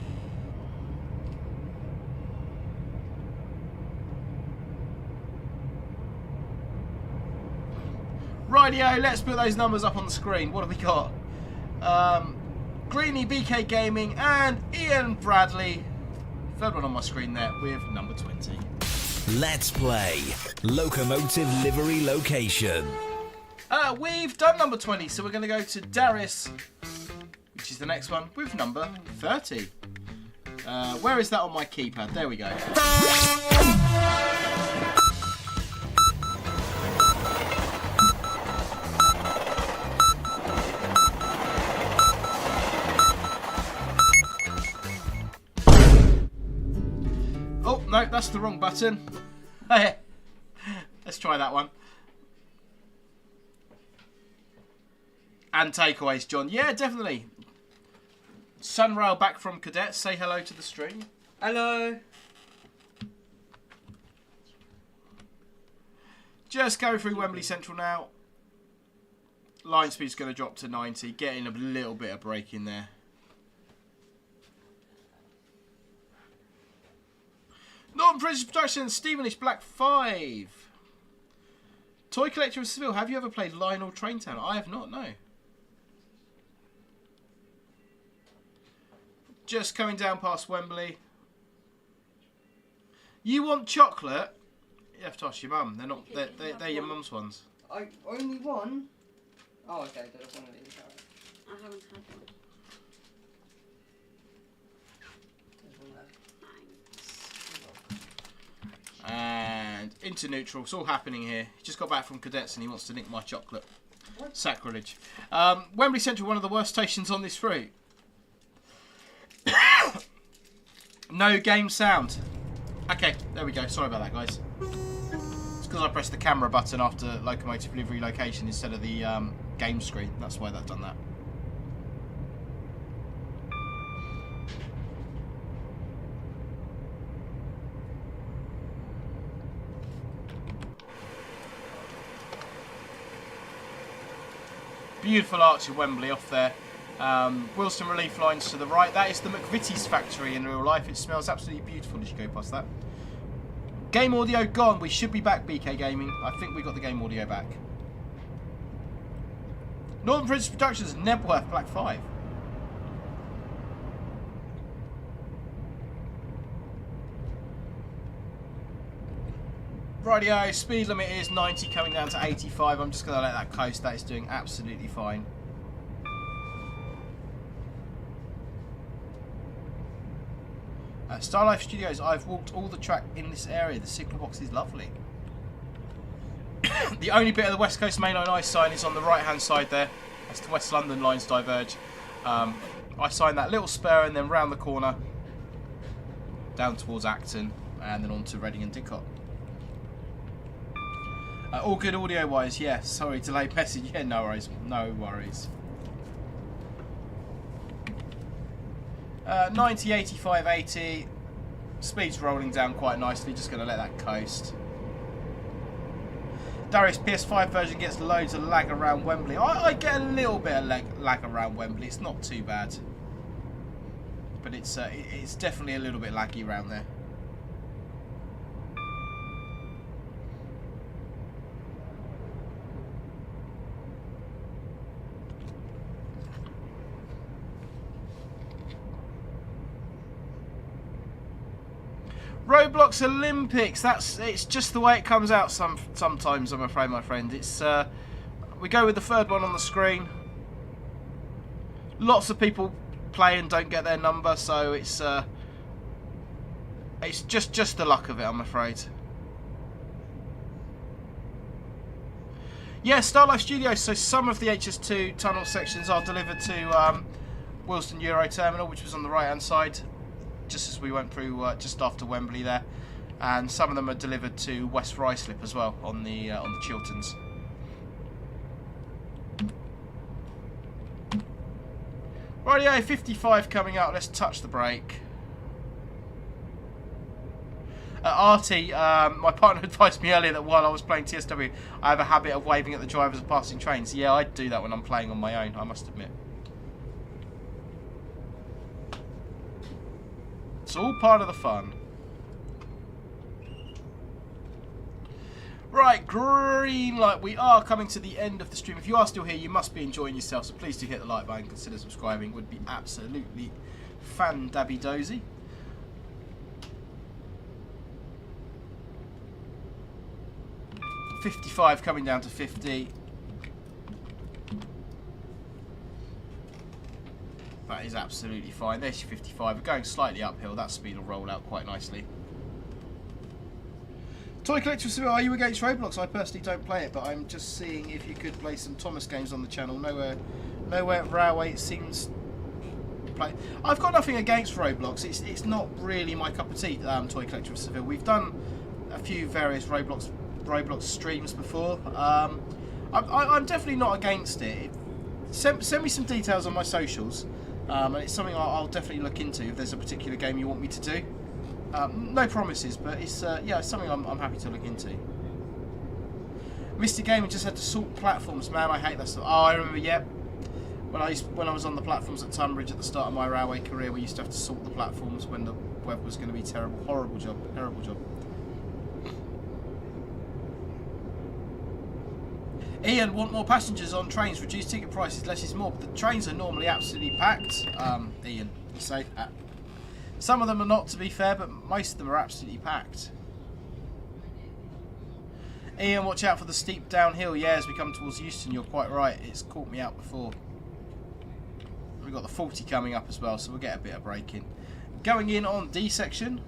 Rightio, let's put those numbers up on the screen. What have we got? Greeny, BK Gaming, and Ian Bradley. Third one on my screen there with number 20. Let's play Locomotive Livery Location. We've done number 20, so we're going to go to Darius, which is the next one, with number 30. Where is that on my keypad? There we go. Oh, no, that's the wrong button. Let's try that one. And takeaways, John. Yeah, definitely. Sunrail back from Cadets. Say hello to the stream. Hello. Just go through Wembley Central now. Line speed's going to drop to 90. Getting a little bit of break in there. Northern British Production, Stevenage Black 5. Toy Collector of Seville, have you ever played Lionel Traintown? I have not, no. Just coming down past Wembley. You want chocolate? You have to ask your mum. They're not. They're your mum's ones. I only one. Oh, okay. There's one of these. I haven't had one. There's one there. Thanks. And into neutral. It's all happening here. He just got back from Cadets and he wants to nick my chocolate. What? Sacrilege. Wembley Central, one of the worst stations on this route. No game sound. Okay, there we go. Sorry about that, guys. It's because I pressed the camera button after Locomotive Livery Location instead of the game screen. That's why they've done that. Beautiful arch of Wembley off there. Wilson Relief Lines to the right. That is the McVitie's factory in real life. It smells absolutely beautiful as you go past that. Game audio gone. We should be back, BK Gaming. I think we got the game audio back. Northern British Productions, Nebworth, Black 5. Rightio, speed limit is 90 coming down to 85. I'm just going to let that coast. That is doing absolutely fine. Starlife Studios, I've walked all the track in this area. The signal box is lovely. The only bit of the West Coast Mainline I sign is on the right hand side there. As the West London lines diverge. I sign that little spur and then round the corner down towards Acton and then on to Reading and Didcot. All good audio wise, yeah. Sorry, delayed message. Yeah, no worries. No worries. 90, 85, 80. Speed's rolling down quite nicely. Just going to let that coast. Darius, PS5 version gets loads of lag around Wembley. I get a little bit of lag around Wembley. It's not too bad. but it's definitely a little bit laggy around there. Roblox Olympics. It's just the way it comes out sometimes. I'm afraid, my friend. It's we go with the third one on the screen. Lots of people play and don't get their number, so it's just the luck of it, I'm afraid. Yeah, Starlife Studios. So some of the HS2 tunnel sections are delivered to Wilston Euro Terminal, which was on the right-hand side, just as we went through just after Wembley there, and some of them are delivered to West Ruislip as well on the Chilterns. Rightio, 55 coming up. Let's touch the brake. Artie, my partner advised me earlier that while I was playing TSW, I have a habit of waving at the drivers of passing trains. Yeah, I do that when I'm playing on my own, I must admit. It's all part of the fun. Right, green light. We are coming to the end of the stream. If you are still here, you must be enjoying yourself, so please do hit the like button. Consider subscribing. Would be absolutely fan-dabby-dozy. $55 coming down to 50. That is absolutely fine. There's your 55. We're going slightly uphill. That speed will roll out quite nicely. Toy Collector, are you against Roblox? I personally don't play it, but I'm just seeing if you could play some Thomas games on the channel. Nowhere Railway seems play. I've got nothing against Roblox. It's not really my cup of tea. Toy Collector of Seville. We've done a few various Roblox streams before. I'm definitely not against it. Send me some details on my socials, and it's something I'll definitely look into if there's a particular game you want me to do. No promises, but it's yeah, it's something I'm happy to look into. Mr. Gaming just had to sort platforms, man. I hate that stuff. Oh, I remember. Yep. When I was on the platforms at Tunbridge at the start of my railway career, we used to have to sort the platforms when the weather was going to be terrible. Horrible job. Terrible job. Ian, want more passengers on trains? Reduce ticket prices. Less is more. But the trains are normally absolutely packed. Ian, you say. Some of them are not, to be fair, but most of them are absolutely packed. Ian, watch out for the steep downhill. Yeah, as we come towards Euston, you're quite right. It's caught me out before. We've got the 40 coming up as well, so we'll get a bit of braking. Going in on D section.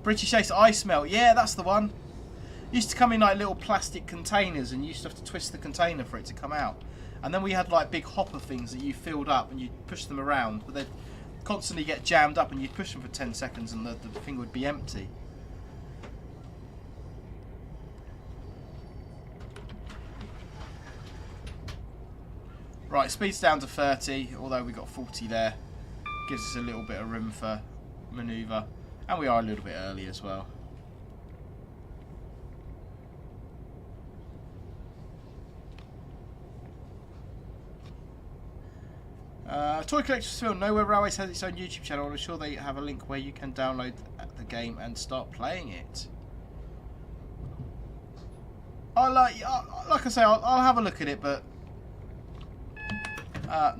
British Ace Ice Melt. Yeah, that's the one. Used to come in like little plastic containers, and you used to have to twist the container for it to come out. And then we had like big hopper things that you filled up and you push them around, but they'd constantly get jammed up, and you'd push them for 10 seconds and the thing would be empty. Right, speed's down to 30, although we got 40 there. Gives us a little bit of room for manoeuvre, and we are a little bit early as well. Toy Collector's Film. Nowhere Railways has its own YouTube channel. I'm sure they have a link where you can download the game and start playing it. Like I say, I'll have a look at it, but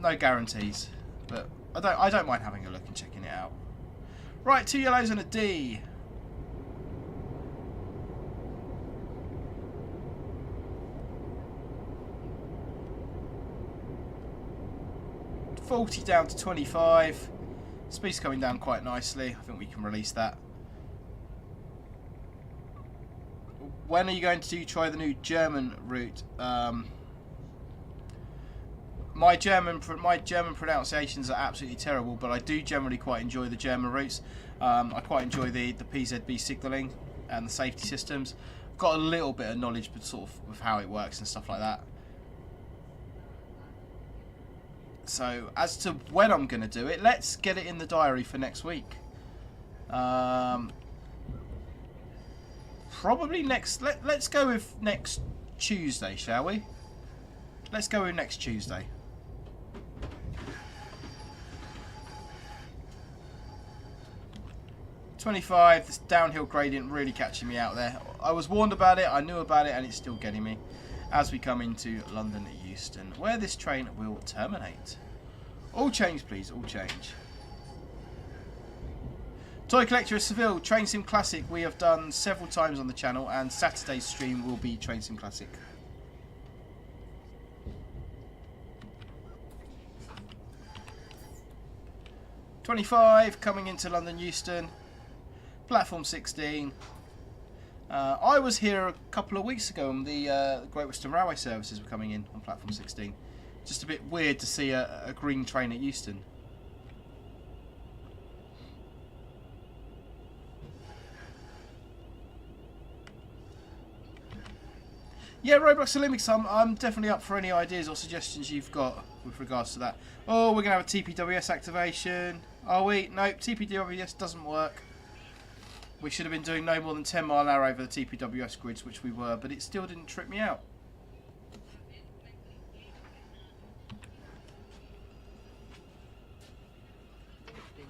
no guarantees. But I don't mind having a look and checking it out. Right, 2 yellows and a D. $40 down to 25. Speed's coming down quite nicely. I think we can release that. When are you going to try the new German route? My German pronunciations are absolutely terrible, but I do generally quite enjoy the German routes. I quite enjoy the PZB signalling and the safety systems. I've got a little bit of knowledge, but sort of how it works and stuff like that. So, as to when I'm going to do it, let's get it in the diary for next week. Probably next... Let's go with next Tuesday, shall we? Let's go with next Tuesday. 25, this downhill gradient really catching me out there. I was warned about it, I knew about it, and it's still getting me as we come into London Euston, where this train will terminate. All change, please, all change. Toy Collector of Seville, Train Sim Classic, we have done several times on the channel, and Saturday's stream will be Train Sim Classic. "25 coming into London Euston, platform 16. I was here a couple of weeks ago and the Great Western Railway services were coming in on platform 16. Just a bit weird to see a green train at Euston. Yeah, Roblox Olympics, I'm definitely up for any ideas or suggestions you've got with regards to that. Oh, we're going to have a TPWS activation. Are we? Nope, TPWS doesn't work. We should have been doing no more than 10 mile an hour over the TPWS grids, which we were, but it still didn't trip me out.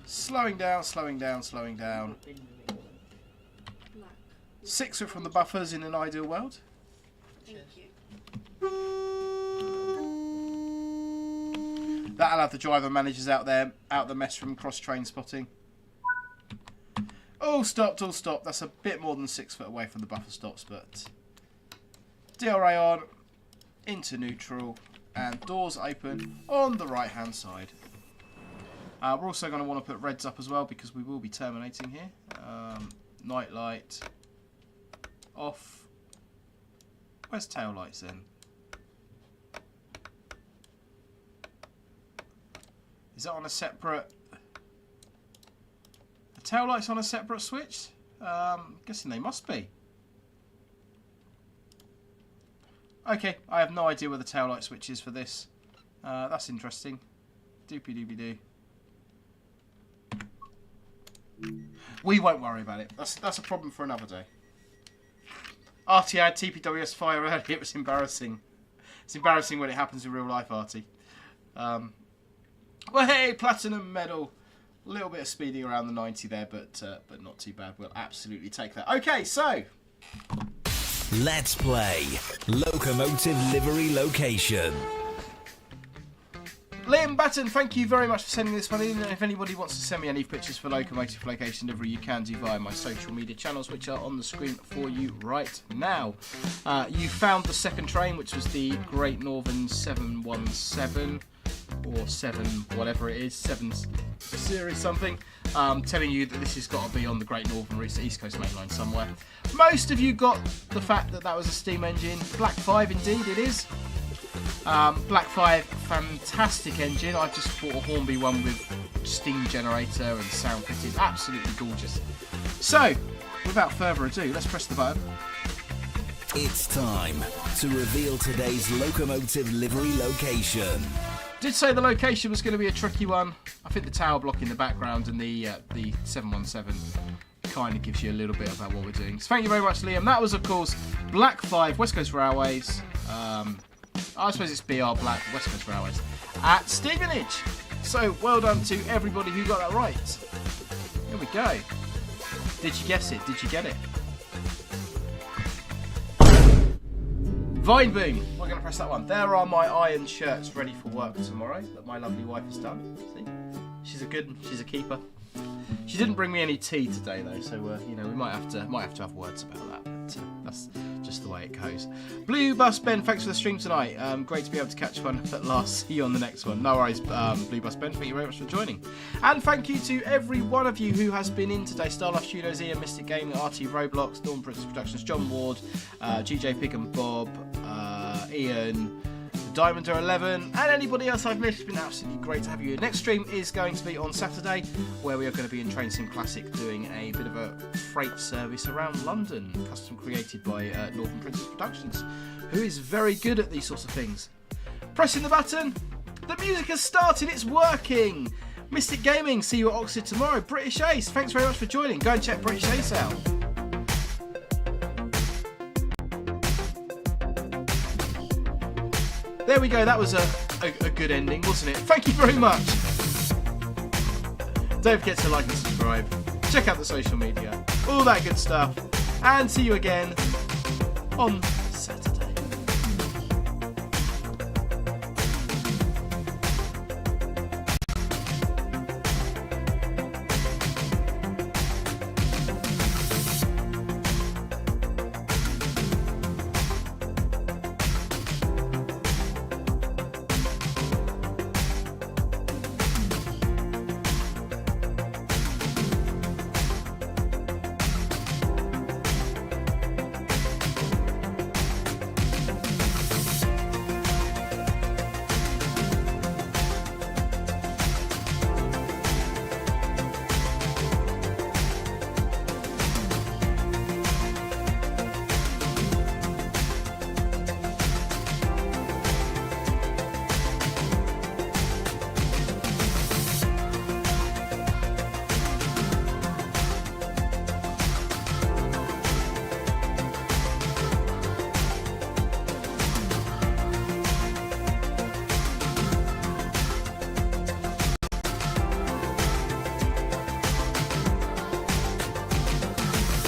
Slowing down, slowing down, slowing down. 6 from the buffers in an ideal world. Thank you. That'll have the driver managers out there, out the mess from cross train spotting. All stopped, all stopped. That's a bit more than 6 foot away from the buffer stops, but DRA on, into neutral, and doors open on the right hand side. We're also going to want to put reds up as well because we will be terminating here. Night light off. Where's tail lights then? Is that on a separate... The tail lights on a separate switch? Guessing they must be. Okay, I have no idea where the tail light switch is for this. That's interesting. Doopy doopy doo. We won't worry about it. That's a problem for another day. Artie had TPWS fire earlier. It was embarrassing. It's embarrassing when it happens in real life, Artie. Well, hey, platinum medal. A little bit of speeding around the 90 there, but not too bad. We'll absolutely take that. Okay, so Let's play Locomotive Livery Location. Liam Batten, thank you very much for sending this one in. And if anybody wants to send me any pictures for Locomotive Location Livery, you can do via my social media channels, which are on the screen for you right now. You found the second train, which was the Great Northern 717, or 7, whatever it is, 7 series something. Telling you that this has got to be on the Great Northern route to East Coast mainline somewhere. Most of you got the fact that that was a steam engine. Black 5 indeed it is. Black 5, fantastic engine. I've just bought a Hornby one with steam generator and sound fitted. Absolutely gorgeous. So, without further ado, let's press the button. It's time to reveal today's Locomotive Livery Location. Did say the location was going to be a tricky one. I think the tower block in the background and the 717 kind of gives you a little bit about what we're doing. So thank you very much, Liam. That was, of course, Black 5, West Coast Railways. I suppose it's BR Black, West Coast Railways, at Stevenage. So, well done to everybody who got that right. Here we go. Did you guess it? Did you get it? Vine Boom. We're going to press that one. There are my iron shirts ready for work tomorrow that my lovely wife has done. See? She's a keeper. She didn't bring me any tea today though, so you know, we might have to have words about that. But that's just the way it goes. Blue Bus Ben, thanks for the stream tonight. Great to be able to catch one at last. See you on the next one. No worries, Blue Bus Ben. Thank you very much for joining. And thank you to every one of you who has been in today. Starlife Studios, Ian, Mystic Gaming, RT Roblox, Dawn Princess Productions, John Ward, GJ Pig and Bob, Ian, Diamonds are 11, and anybody else I've missed. It's been absolutely great to have you here. Next stream is going to be on Saturday, where we are going to be in Train Sim Classic doing a bit of a freight service around London, custom created by Northern Princess Productions, who is very good at these sorts of things. Pressing the button, the music has started, it's working. Mystic Gaming, see you at Oxford tomorrow. British Ace, thanks very much for joining. Go and check British Ace out. There we go, that was a good ending, wasn't it? Thank you very much. Don't forget to like and subscribe. check out the social media, all that good stuff, and see you again on